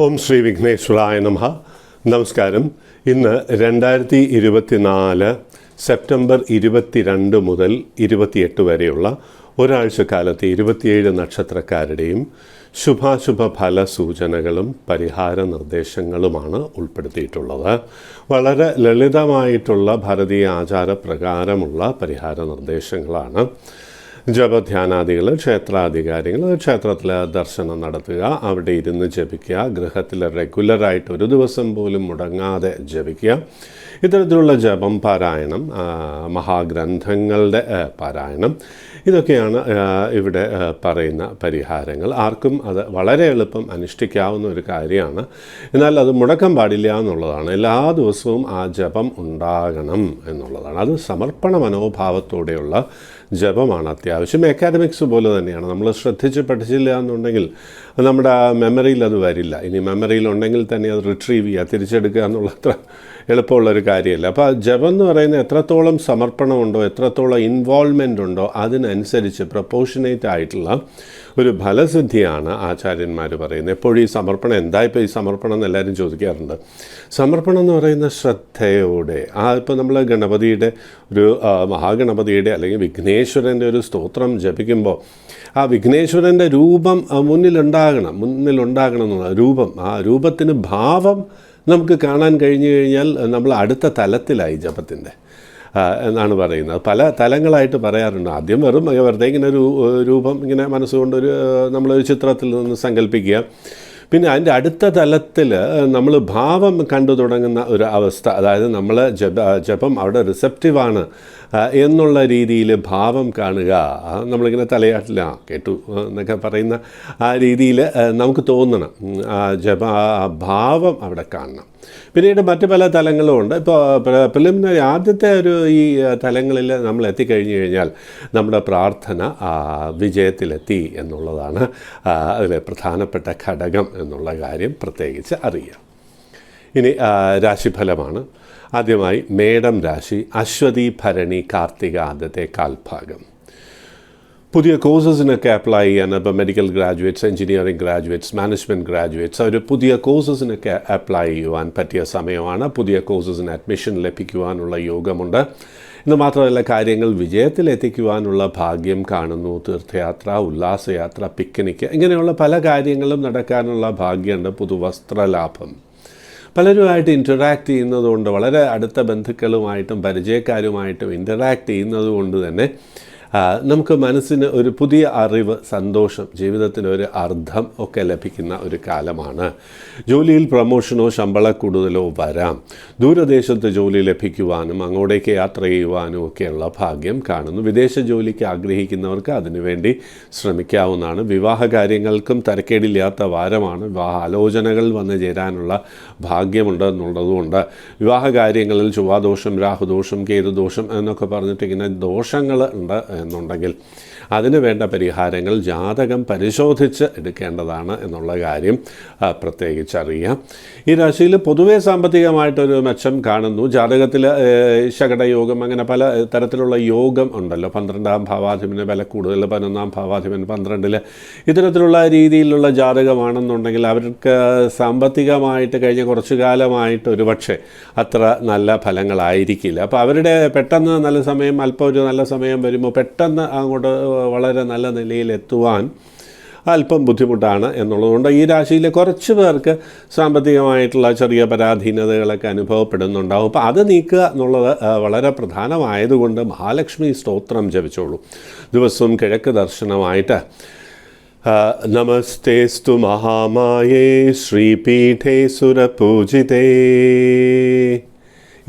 ഓം ശ്രീ വിഘ്നേശ്വരായ നമഃ. നമസ്കാരം. ഇന്ന് 2024 സെപ്റ്റംബർ 22 മുതൽ 28 വരെയുള്ള ഒരാഴ്ചക്കാലത്തെ 27 നക്ഷത്രക്കാരുടെയും ശുഭാശുഭ ഫല സൂചനകളും പരിഹാര നിർദ്ദേശങ്ങളുമാണ് ഉൾപ്പെടുത്തിയിട്ടുള്ളത്. വളരെ ലളിതമായിട്ടുള്ള ഭാരതീയ ആചാരപ്രകാരമുള്ള പരിഹാര നിർദ്ദേശങ്ങളാണ്. ജപധ്യാനാദികൾ, ക്ഷേത്രാധികാരികൾ, ക്ഷേത്രത്തിൽ ദർശനം നടത്തുക, അവിടെ ഇരുന്ന് ജപിക്കുക, ഗൃഹത്തിൽ റെഗുലറായിട്ട് ഒരു ദിവസം പോലും മുടങ്ങാതെ ജപിക്കുക, ഇത്തരത്തിലുള്ള ജപം, പാരായണം, മഹാഗ്രന്ഥങ്ങളുടെ പാരായണം, ഇതൊക്കെയാണ് ഇവിടെ പറയുന്ന പരിഹാരങ്ങൾ. ആർക്കും അത് വളരെ എളുപ്പം അനുഷ്ഠിക്കാവുന്ന ഒരു കാര്യമാണ്. എന്നാൽ അത് മുടക്കം പാടില്ല എന്നുള്ളതാണ്. എല്ലാ ദിവസവും ആ ജപം ഉണ്ടാകണം എന്നുള്ളതാണ്. അത് സമർപ്പണ മനോഭാവത്തോടെയുള്ള ജപമാണ് അത്യാവശ്യം. അക്കാഡമിക്സ് പോലെ തന്നെയാണ്. നമ്മൾ ശ്രദ്ധിച്ച് പഠിച്ചില്ല എന്നുണ്ടെങ്കിൽ നമ്മുടെ മെമ്മറിയിൽ അത് വരില്ല. ഇനി മെമ്മറിയിലുണ്ടെങ്കിൽ തന്നെ അത് റിട്രീവ് ചെയ്യുക, തിരിച്ചെടുക്കുക എന്നുള്ള അത്ര എളുപ്പമുള്ളൊരു കാര്യമല്ല. അപ്പോൾ ജപം എന്ന് പറയുന്നത് എത്രത്തോളം സമർപ്പണമുണ്ടോ, എത്രത്തോളം ഇൻവോൾവ്മെൻ്റ് ഉണ്ടോ, അതിനനുസരിച്ച് പ്രൊപ്പോർഷനേറ്റ് ആയിട്ടുള്ള ഒരു ഫലസിദ്ധിയാണ് ആചാര്യന്മാർ പറയുന്നത്. എപ്പോഴും ഈ സമർപ്പണം എന്താ, ഇപ്പോൾ ഈ സമർപ്പണം എന്ന് എല്ലാവരും ചോദിക്കാറുണ്ട്. സമർപ്പണം എന്ന് പറയുന്ന ശ്രദ്ധയോടെ ഇപ്പോൾ നമ്മൾ ഗണപതിയുടെ ഒരു മഹാഗണപതിയുടെ അല്ലെങ്കിൽ വിഘ്നേശ്വരൻ്റെ ഒരു സ്തോത്രം ജപിക്കുമ്പോൾ ആ വിഘ്നേശ്വരൻ്റെ രൂപം മുന്നിലുണ്ടാകണം എന്നുള്ള രൂപം, ആ രൂപത്തിന് ഭാവം നമുക്ക് കാണാൻ കഴിഞ്ഞു കഴിഞ്ഞാൽ നമ്മൾ അടുത്ത തലത്തിലായി ജപത്തിൻ്റെ എന്നാണ് പറയുന്നത്. പല തലങ്ങളായിട്ട് പറയാറുണ്ട്. ആദ്യം വെറുതെ ഇങ്ങനെ ഒരു രൂപം ഇങ്ങനെ മനസ്സുകൊണ്ട് നമ്മളൊരു ചിത്രത്തിൽ നിന്ന് സങ്കല്പിക്കുക. പിന്നെ അതിൻ്റെ അടുത്ത തലത്തിൽ നമ്മൾ ഭാവം കണ്ടു തുടങ്ങുന്ന ഒരു അവസ്ഥ, അതായത് നമ്മൾ ജപം അവിടെ റിസപ്റ്റീവാണ് എന്നുള്ള രീതിയിൽ ഭാവം കാണുക. നമ്മളിങ്ങനെ തലയാട്ടില്ല കേട്ടു എന്നൊക്കെ പറയുന്ന ആ രീതിയിൽ നമുക്ക് തോന്നണം. ആ ഭാവം അവിടെ കാണണം. പിന്നീട് മറ്റ് പല തലങ്ങളും ഉണ്ട്. ഇപ്പോൾ പ്രിലിമിനറി ആദ്യത്തെ ഈ തലങ്ങളിൽ നമ്മൾ എത്തിക്കഴിഞ്ഞു കഴിഞ്ഞാൽ നമ്മുടെ പ്രാർത്ഥന വിജയത്തിലെത്തി എന്നുള്ളതാണ് അതിലെ പ്രധാനപ്പെട്ട ഘടകം എന്നുള്ള കാര്യം പ്രത്യേകിച്ച് അറിയാം. ഇനി രാശിഫലമാണ്. ആദ്യമായി മേടം രാശി. അശ്വതി, ഭരണി, കാർത്തിക ആദ്യത്തെ കാൽഭാഗം. പുതിയ കോഴ്സസിനൊക്കെ അപ്ലൈ ചെയ്യാൻ, ഇപ്പോൾ medical graduates, engineering graduates, management graduates, അവർ പുതിയ കോഴ്സസിനൊക്കെ അപ്ലൈ ചെയ്യുവാൻ പറ്റിയ സമയമാണ്. പുതിയ കോഴ്സസിന് അഡ്മിഷൻ ലഭിക്കുവാനുള്ള യോഗമുണ്ട്. ഇന്ന് മാത്രമല്ല, കാര്യങ്ങൾ വിജയത്തിലെത്തിക്കുവാനുള്ള ഭാഗ്യം കാണുന്നു. തീർത്ഥയാത്ര, ഉല്ലാസയാത്ര, പിക്നിക്ക്, ഇങ്ങനെയുള്ള പല കാര്യങ്ങളും നടക്കാനുള്ള ഭാഗ്യമുണ്ട്. പുതുവസ്ത്രലാഭം. പലരുമായിട്ട് ഇൻറ്ററാക്ട് ചെയ്യുന്നതുകൊണ്ട്, വളരെ അടുത്ത ബന്ധുക്കളുമായിട്ടും പരിചയക്കാരുമായിട്ടും ഇൻറ്ററാക്ട് ചെയ്യുന്നത് കൊണ്ട് തന്നെ നമുക്ക് മനസ്സിന് ഒരു പുതിയ അറിവ്, സന്തോഷം, ജീവിതത്തിന് ഒരു അർത്ഥം ഒക്കെ ലഭിക്കുന്ന ഒരു കാലമാണ്. ജോലിയിൽ പ്രമോഷനോ ശമ്പള കൂടുതലോ വരാം. ദൂരദേശത്ത് ജോലി ലഭിക്കുവാനും അങ്ങോട്ടേക്ക് യാത്ര ചെയ്യുവാനും ഒക്കെയുള്ള ഭാഗ്യം കാണുന്നു. വിദേശ ജോലിക്ക് ആഗ്രഹിക്കുന്നവർക്ക് അതിനുവേണ്ടി ശ്രമിക്കാവുന്നതാണ്. വിവാഹ കാര്യങ്ങൾക്കും തരക്കേടില്ലാത്ത വാരമാണ്. വിവാഹ ആലോചനകൾ വന്നു ചേരാനുള്ള ഭാഗ്യമുണ്ടെന്നുള്ളതുകൊണ്ട് വിവാഹ കാര്യങ്ങളിൽ ചൊവ്വാദോഷം, രാഹുദോഷം, കേതുദോഷം എന്നൊക്കെ പറഞ്ഞിട്ട് ഇങ്ങനെ ദോഷങ്ങൾ ഉണ്ട് എന്നുണ്ടെങ്കിൽ അതിന് വേണ്ട പരിഹാരങ്ങൾ ജാതകം പരിശോധിച്ച് എടുക്കേണ്ടതാണ് എന്നുള്ള കാര്യം പ്രത്യേകിച്ചറിയാം. ഈ രാശിയിൽ പൊതുവേ സാമ്പത്തികമായിട്ടൊരു മെച്ചം കാണുന്നു. ജാതകത്തിൽ ശകടയോഗം, അങ്ങനെ പല തരത്തിലുള്ള യോഗം ഉണ്ടല്ലോ. 12ാം ഭാവാധിപന് വില കൂടുതൽ, 11ാം ഭാവാധിപൻ 12ൽ, ഇത്തരത്തിലുള്ള രീതിയിലുള്ള ജാതകമാണെന്നുണ്ടെങ്കിൽ അവർക്ക് സാമ്പത്തികമായിട്ട് കഴിഞ്ഞ കുറച്ചു കാലമായിട്ട് ഒരുപക്ഷെ അത്ര നല്ല ഫലങ്ങളായിരിക്കില്ല. അപ്പോൾ അവരുടെ പെട്ടെന്ന് നല്ല സമയം, അല്പം ഒരു നല്ല സമയം വരുമ്പോൾ പെട്ടെന്ന് അങ്ങോട്ട് വളരെ നല്ല നിലയിലെത്തുവാൻ അല്പം ബുദ്ധിമുട്ടാണ് എന്നുള്ളതുകൊണ്ട് ഈ രാശിയിലെ കുറച്ച് പേർക്ക് സാമ്പത്തികമായിട്ടുള്ള ചെറിയ പരാധീനതകളൊക്കെ അനുഭവപ്പെടുന്നുണ്ടാവും. അപ്പോൾ അത് നീക്കുക എന്നുള്ളത് വളരെ പ്രധാനമായതുകൊണ്ട് മഹാലക്ഷ്മി സ്തോത്രം ജപിച്ചോളൂ. ദിവസവും കിഴക്ക് ദർശനമായിട്ട് നമസ്തേസ്തു മഹാമായേ ശ്രീപീഠേ സുരപൂജിതേ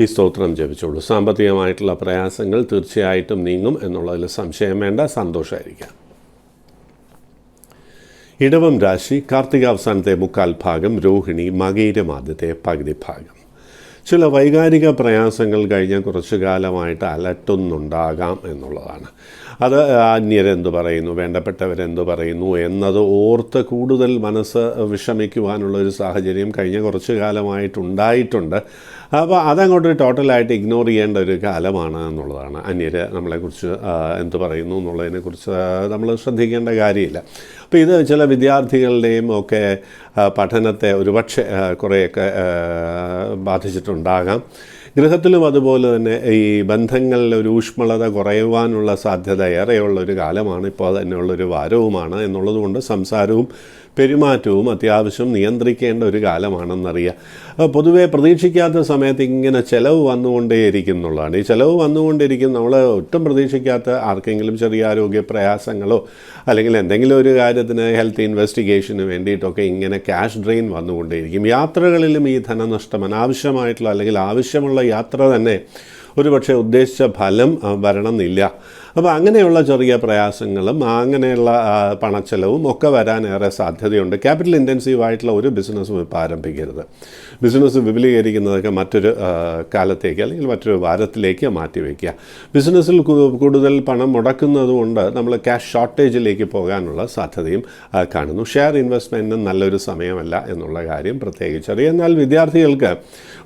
ഈ സ്തോത്രം ജപിച്ചോളൂ. സാമ്പത്തികമായിട്ടുള്ള പ്രയാസങ്ങൾ തീർച്ചയായിട്ടും നീങ്ങും എന്നുള്ളതിൽ സംശയം വേണ്ട. സന്തോഷമായിരിക്കാം. ഇടവം രാശി. കാർത്തിക അവസാനത്തെ മുക്കാൽ ഭാഗം, രോഹിണി, മകയിരം ആദ്യത്തെ പകുതി ഭാഗം. ചില വൈകാരിക പ്രയാസങ്ങൾ കഴിഞ്ഞ കുറച്ചു കാലമായിട്ട് അലട്ടുന്നുണ്ടാകാം എന്നുള്ളതാണ്. അത് അന്യരെന്തു പറയുന്നു, വേണ്ടപ്പെട്ടവരെന്തു പറയുന്നു എന്നത് ഓർത്ത് കൂടുതൽ മനസ്സ് വിഷമിക്കുവാനുള്ളൊരു സാഹചര്യം കഴിഞ്ഞ കുറച്ചു കാലമായിട്ടുണ്ടായിട്ടുണ്ട്. അപ്പോൾ അതങ്ങോട്ട് ടോട്ടലായിട്ട് ഇഗ്നോർ ചെയ്യേണ്ട ഒരു കാലമാണ് എന്നുള്ളതാണ്. അന്യർ നമ്മളെക്കുറിച്ച് എന്ത് പറയുന്നു എന്നുള്ളതിനെക്കുറിച്ച് നമ്മൾ ശ്രദ്ധിക്കേണ്ട കാര്യമില്ല. അപ്പോൾ ഇത് ചില വിദ്യാർത്ഥികളുടെയും ഒക്കെ പഠനത്തെ ഒരുപക്ഷെ കുറേയൊക്കെ ബാധിച്ചിട്ടുണ്ടാകാം. ഗൃഹത്തിലും അതുപോലെ തന്നെ ഈ ബന്ധങ്ങളിൽ ഒരു ഊഷ്മളത കുറയുവാനുള്ള സാധ്യത ഏറെയുള്ള ഒരു കാലമാണ്, ഇപ്പോൾ തന്നെയുള്ളൊരു വാരവുമാണ് എന്നുള്ളതുകൊണ്ട് സംസാരവും പെരുമാറ്റവും അത്യാവശ്യം നിയന്ത്രിക്കേണ്ട ഒരു കാലമാണെന്നറിയാം. പൊതുവെ പ്രതീക്ഷിക്കാത്ത സമയത്ത് ഇങ്ങനെ ചിലവ് വന്നുകൊണ്ടേയിരിക്കും എന്നുള്ളതാണ്. ഈ ചിലവ് വന്നുകൊണ്ടിരിക്കും, നമ്മൾ ഒട്ടും പ്രതീക്ഷിക്കാത്ത ആർക്കെങ്കിലും ചെറിയ ആരോഗ്യ പ്രയാസങ്ങളോ അല്ലെങ്കിൽ എന്തെങ്കിലും ഒരു കാര്യത്തിന് ഹെൽത്ത് ഇൻവെസ്റ്റിഗേഷന് വേണ്ടിയിട്ടൊക്കെ ഇങ്ങനെ ക്യാഷ് ഡ്രെയിൻ വന്നുകൊണ്ടേയിരിക്കും. യാത്രകളിലും ഈ ധനനഷ്ടം അനാവശ്യമായിട്ടുള്ള അല്ലെങ്കിൽ ആവശ്യമുള്ള യാത്ര തന്നെ ഒരുപക്ഷെ ഉദ്ദേശിച്ച ഫലം വരണമെന്നില്ല. അപ്പോൾ അങ്ങനെയുള്ള ചെറിയ പ്രയാസങ്ങളും അങ്ങനെയുള്ള പണച്ചെലവും ഒക്കെ വരാനേറെ സാധ്യതയുണ്ട്. ക്യാപിറ്റൽ ഇൻറ്റൻസീവായിട്ടുള്ള ഒരു ബിസിനസ്സും ഇപ്പോൾ ആരംഭിക്കരുത്. ബിസിനസ് വിപുലീകരിക്കുന്നതൊക്കെ മറ്റൊരു കാലത്തേക്ക് അല്ലെങ്കിൽ മറ്റൊരു വാരത്തിലേക്ക് മാറ്റിവെക്കുക. ബിസിനസ്സിൽ കൂടുതൽ പണം മുടക്കുന്നതുകൊണ്ട് നമ്മൾ ക്യാഷ് ഷോർട്ടേജിലേക്ക് പോകാനുള്ള സാധ്യതയും കാണുന്നു. ഷെയർ ഇൻവെസ്റ്റ്മെൻറ്റിന് നല്ലൊരു സമയമല്ല എന്നുള്ള കാര്യം പ്രത്യേകിച്ചറിയാം. എന്നാൽ വിദ്യാർത്ഥികൾക്ക്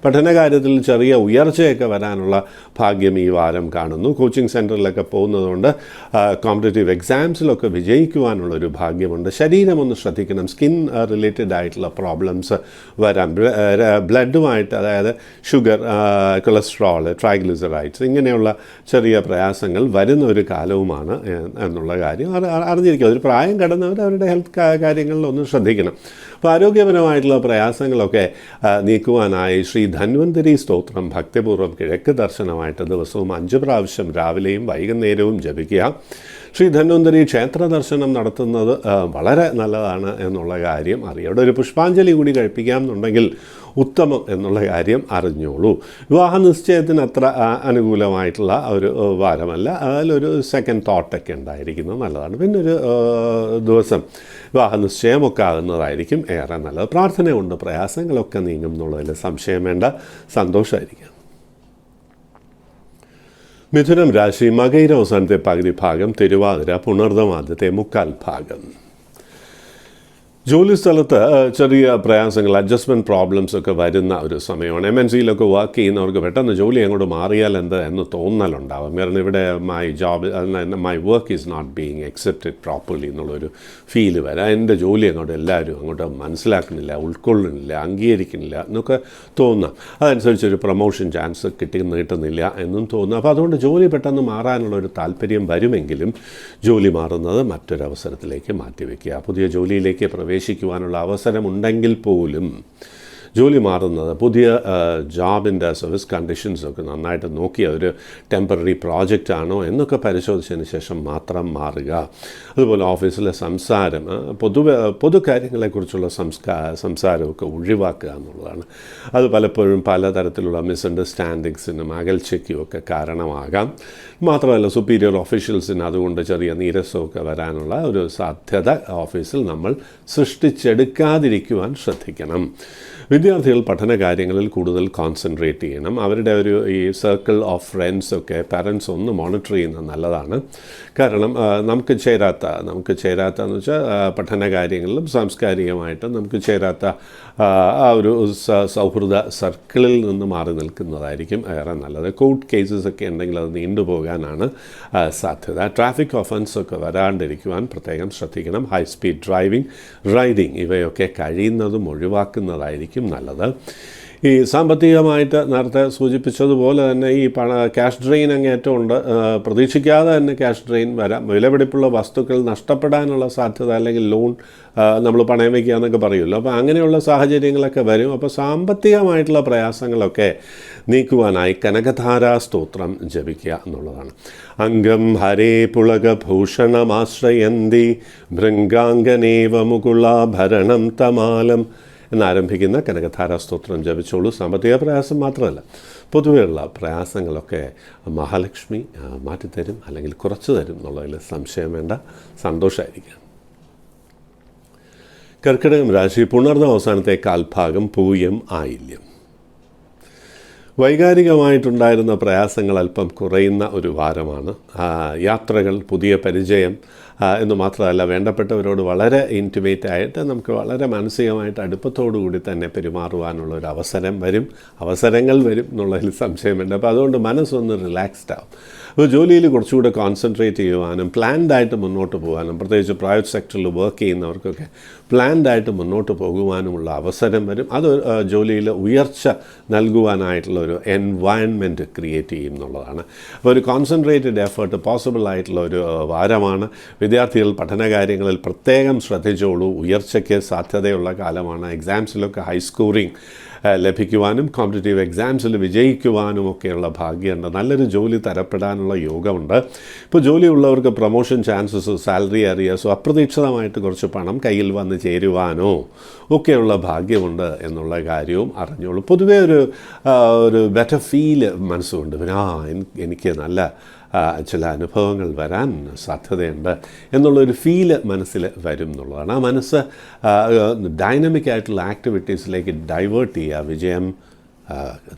പഠനകാര്യത്തിൽ ചെറിയ ഉയർച്ചയൊക്കെ വരാനുള്ള ഭാഗ്യം ഈ വാരം കാണുന്നു. കോച്ചിങ് സെൻറ്ററിലൊക്കെ പോകുന്നതുകൊണ്ട് കോമ്പറ്റേറ്റീവ് എക്സാംസിലൊക്കെ വിജയിക്കുവാനുള്ളൊരു ഭാഗ്യമുണ്ട്. ശരീരമൊന്ന് ശ്രദ്ധിക്കണം. സ്കിൻ റിലേറ്റഡ് ആയിട്ടുള്ള പ്രോബ്ലംസ് വരാം. ബ്ലഡുമായിട്ട്, അതായത് ഷുഗർ, കൊളസ്ട്രോൾ, ട്രൈഗ്ലിസറൈഡ്സ് ഇങ്ങനെയുള്ള ചെറിയ പ്രയാസങ്ങൾ വരുന്ന ഒരു കാലവുമാണ് എന്നുള്ള കാര്യം അറിഞ്ഞിരിക്കുക. ഒരു പ്രായം കടന്നവർ അവരുടെ ഹെൽത്ത് കാര്യങ്ങളിലൊന്നും ശ്രദ്ധിക്കണം. അപ്പോൾ ആരോഗ്യപരമായിട്ടുള്ള പ്രയാസങ്ങളൊക്കെ നീക്കുവാനായി ശ്രീ ധന്വന്തരി സ്തോത്രം ഭക്തിപൂർവ്വം കിഴക്ക് ദർശനമായിട്ട് ദിവസവും 5 പ്രാവശ്യം രാവിലെയും വൈകുന്നേരവും ജപിക്കുക. ശ്രീ ധന്വന്തരി ക്ഷേത്ര ദർശനം നടത്തുന്നത് വളരെ നല്ലതാണ് എന്നുള്ള കാര്യം അറിയാം. അവിടെ ഒരു പുഷ്പാഞ്ജലി കൂടി കഴിപ്പിക്കാം എന്നുണ്ടെങ്കിൽ ഉത്തമം എന്നുള്ള കാര്യം അറിഞ്ഞോളൂ. വിവാഹ നിശ്ചയത്തിന് അത്ര അനുകൂലമായിട്ടുള്ള ഒരു വാരമല്ല, അതിലൊരു സെക്കൻഡ് തോട്ടൊക്കെ ഉണ്ടായിരിക്കുന്നത് നല്ലതാണ്. പിന്നെ ഒരു ദിവസം വിവാഹ നിശ്ചയമൊക്കെ ആകുന്നതായിരിക്കും ഏറെ നല്ലത്. പ്രാർത്ഥന കൊണ്ട് പ്രയാസങ്ങളൊക്കെ നീങ്ങും എന്നുള്ളതിൽ സംശയം വേണ്ട. സന്തോഷമായിരിക്കും. മിഥുനം രാശി മകയിര അവസാനത്തെ പകുതി ഭാഗം, തിരുവാതിര പുണർദം ആദ്യത്തെ മുക്കാൽ ഭാഗം. ജോലിസ്ഥലത്ത് ചെറിയ പ്രയാസങ്ങൾ, അഡ്ജസ്റ്റ്മെൻറ്റ് പ്രോബ്ലംസ് ഒക്കെ വരുന്ന ഒരു സമയമാണ്. MNCയിലൊക്കെ വർക്ക് ചെയ്യുന്നവർക്ക് പെട്ടെന്ന് ജോലി അങ്ങോട്ട് മാറിയാൽ എന്ന് തോന്നലുണ്ടാവും. കാരണം ഇവിടെ my work is not being accepted properly എന്നുള്ളൊരു ഫീല് വരാം. എൻ്റെ ജോലി എല്ലാവരും അങ്ങോട്ട് മനസ്സിലാക്കുന്നില്ല, ഉൾക്കൊള്ളുന്നില്ല, അംഗീകരിക്കുന്നില്ല എന്നൊക്കെ തോന്നാം. അതനുസരിച്ചൊരു പ്രൊമോഷൻ ചാൻസ് കിട്ടുന്നില്ല എന്നും തോന്നുന്നു. അപ്പോൾ അതുകൊണ്ട് ജോലി പെട്ടെന്ന് മാറാനുള്ളൊരു താല്പര്യം വരുമെങ്കിലും ജോലി മാറുന്നത് മറ്റൊരവസരത്തിലേക്ക് മാറ്റിവെക്കുക. പുതിയ ജോലിയിലേക്ക് പ്രവേശിക്കുവാനുള്ള അവസരമുണ്ടെങ്കിൽ പോലും ജോലി മാറുന്നത് പുതിയ ജോബിൻ്റെ സർവീസ് കണ്ടീഷൻസൊക്കെ നന്നായിട്ട് നോക്കി അതൊരു ടെമ്പററി പ്രോജക്റ്റ് ആണോ എന്നൊക്കെ പരിശോധിച്ചതിന് ശേഷം മാത്രം മാറുക. അതുപോലെ ഓഫീസിലെ സംസാരം, പൊതു കാര്യങ്ങളെക്കുറിച്ചുള്ള സംസാരമൊക്കെ ഒഴിവാക്കുക എന്നുള്ളതാണ്. അത് പലപ്പോഴും പലതരത്തിലുള്ള മിസ്അണ്ടർസ്റ്റാൻഡിങ്സിനും അകൽച്ചയ്ക്കും ഒക്കെ കാരണമാകാം. മാത്രമല്ല സുപ്പീരിയർ ഓഫീഷ്യൽസിന് അതുകൊണ്ട് ചെറിയ നീരസമൊക്കെ വരാനുള്ള ഒരു സാധ്യത ഓഫീസിൽ നമ്മൾ സൃഷ്ടിച്ചെടുക്കാതിരിക്കുവാൻ ശ്രദ്ധിക്കണം. വിദ്യാർത്ഥികൾ പഠന കാര്യങ്ങളിൽ കൂടുതൽ കോൺസെൻട്രേറ്റ് ചെയ്യണം. അവരുടെ ഈ സർക്കിൾ ഓഫ് ഫ്രണ്ട്സൊക്കെ പാരൻസ് ഒന്ന് മോണിറ്റർ ചെയ്യുന്നത് നല്ലതാണ്. കാരണം നമുക്ക് ചേരാത്ത എന്ന് വെച്ചാൽ പഠന കാര്യങ്ങളിലും സാംസ്കാരികമായിട്ടും നമുക്ക് ചേരാത്ത ഒരു സൗഹൃദ സർക്കിളിൽ നിന്ന് മാറി നിൽക്കുന്നതായിരിക്കും ഏറെ നല്ലത്. കോർട്ട് കേസസ് ഒക്കെ ഉണ്ടെങ്കിൽ അത് നീണ്ടുപോകാനാണ് സാധ്യത. ട്രാഫിക് ഒഫൻസൊക്കെ വരാണ്ടിരിക്കുവാൻ പ്രത്യേകം ശ്രദ്ധിക്കണം. ഹൈ സ്പീഡ് ഡ്രൈവിംഗ്, റൈഡിങ് ഇവയൊക്കെ കഴിയുന്നതും ഒഴിവാക്കുന്നതായിരിക്കും നല്ലത്. ഈ സാമ്പത്തികമായിട്ട് നേരത്തെ സൂചിപ്പിച്ചതുപോലെ തന്നെ ഈ ക്യാഷ് ഡ്രെയിൻ അങ്ങേറ്റം ഉണ്ട്. പ്രതീക്ഷിക്കാതെ തന്നെ ക്യാഷ് ഡ്രെയിൻ വരാം. വിലപിടിപ്പുള്ള വസ്തുക്കൾ നഷ്ടപ്പെടാനുള്ള സാധ്യത, അല്ലെങ്കിൽ ലോൺ നമ്മൾ പണയം വയ്ക്കുക എന്നൊക്കെ പറയുമല്ലോ. അപ്പോൾ അങ്ങനെയുള്ള സാഹചര്യങ്ങളൊക്കെ വരും. അപ്പോൾ സാമ്പത്തികമായിട്ടുള്ള പ്രയാസങ്ങളൊക്കെ നീക്കുവാനായി കനകധാരാ സ്തോത്രം ജപിക്കുക എന്നുള്ളതാണ്. അംഗം ഹരേ പുളകഭൂഷണമാശ്രയന്തി ഭൃംഗാംഗനേവ മുകുളാഭരണം തമാലം എന്നാരംഭിക്കുന്ന കനകധാരാ സ്തോത്രം ജപിച്ചോളൂ. സാമ്പത്തിക പ്രയാസം മാത്രമല്ല, പൊതുവെയുള്ള പ്രയാസങ്ങളൊക്കെ മഹാലക്ഷ്മി മാറ്റിത്തരും, അല്ലെങ്കിൽ കുറച്ച് തരും എന്നുള്ളതിൽ സംശയം വേണ്ട. സന്തോഷമായിരിക്കാം. കർക്കിടകം രാശി പുണർന്ന അവസാനത്തെ കാൽഭാഗം, പൂയം ആയില്യം. വൈകാരികമായിട്ടുണ്ടായിരുന്ന പ്രയാസങ്ങൾ അല്പം കുറയുന്ന ഒരു വാരമാണ്. യാത്രകൾ, പുതിയ പരിചയം എന്ന് മാത്രമല്ല, വേണ്ടപ്പെട്ടവരോട് വളരെ ഇൻറ്റിമേറ്റ് ആയിട്ട് നമുക്ക് വളരെ മാനസികമായിട്ട് അടുപ്പത്തോടുകൂടി തന്നെ പെരുമാറുവാനുള്ള ഒരു അവസരങ്ങൾ വരും എന്നുള്ളതിൽ സംശയമുണ്ട്. അപ്പോൾ അതുകൊണ്ട് മനസ്സൊന്ന് റിലാക്സ്ഡ് ആവും. അപ്പോൾ ജോലിയിൽ കുറച്ചുകൂടെ കോൺസെൻട്രേറ്റ് ചെയ്യുവാനും പ്ലാൻഡായിട്ട് മുന്നോട്ട് പോകാനും, പ്രത്യേകിച്ച് പ്രൈവറ്റ് സെക്ടറിൽ വർക്ക് ചെയ്യുന്നവർക്കൊക്കെ പ്ലാൻഡായിട്ട് മുന്നോട്ട് പോകുവാനുമുള്ള അവസരം വരും. അത് ജോലിയിൽ ഉയർച്ച നൽകുവാനായിട്ടുള്ള ഒരു എൻവയൺമെൻറ്റ് ക്രിയേറ്റ് ചെയ്യും എന്നുള്ളതാണ്. അപ്പോൾ ഒരു കോൺസെൻട്രേറ്റഡ് എഫേർട്ട് പോസിബിൾ ആയിട്ടുള്ള ഒരു വാരമാണ്. വിദ്യാർത്ഥികൾ പഠനകാര്യങ്ങളിൽ പ്രത്യേകം ശ്രദ്ധിച്ചോളൂ. ഉയർച്ചയ്ക്ക് സാധ്യതയുള്ള കാലമാണ്. എക്സാംസിലൊക്കെ ഹൈ സ്കോറിങ് ലഭിക്കുവാനും കോമ്പറ്റേറ്റീവ് എക്സാംസിൽ വിജയിക്കുവാനും ഒക്കെയുള്ള ഭാഗ്യമുണ്ട്. നല്ലൊരു ജോലി തരപ്പെടാനുള്ള യോഗമുണ്ട്. ഇപ്പോൾ ജോലിയുള്ളവർക്ക് പ്രൊമോഷൻ ചാൻസസ്, സാലറി അറിയാസോ, അപ്രതീക്ഷിതമായിട്ട് കുറച്ച് പണം കയ്യിൽ വന്ന് ചേരുവാനോ ഒക്കെയുള്ള ഭാഗ്യമുണ്ട് എന്നുള്ള കാര്യവും അറിഞ്ഞോളൂ. പൊതുവേ ഒരു ബെറ്റർ ഫീല് മനസ്സുകൊണ്ട് പിന്നെ എനിക്ക് നല്ല ചില അനുഭവങ്ങൾ വരാൻ സാധ്യതയുണ്ട് എന്നുള്ളൊരു ഫീല് മനസ്സിൽ വരും എന്നുള്ളതാണ്. ആ മനസ്സ് ഡൈനമിക് ആയിട്ടുള്ള ആക്ടിവിറ്റീസിലേക്ക് ഡൈവേർട്ട് ചെയ്യുക. വിജയം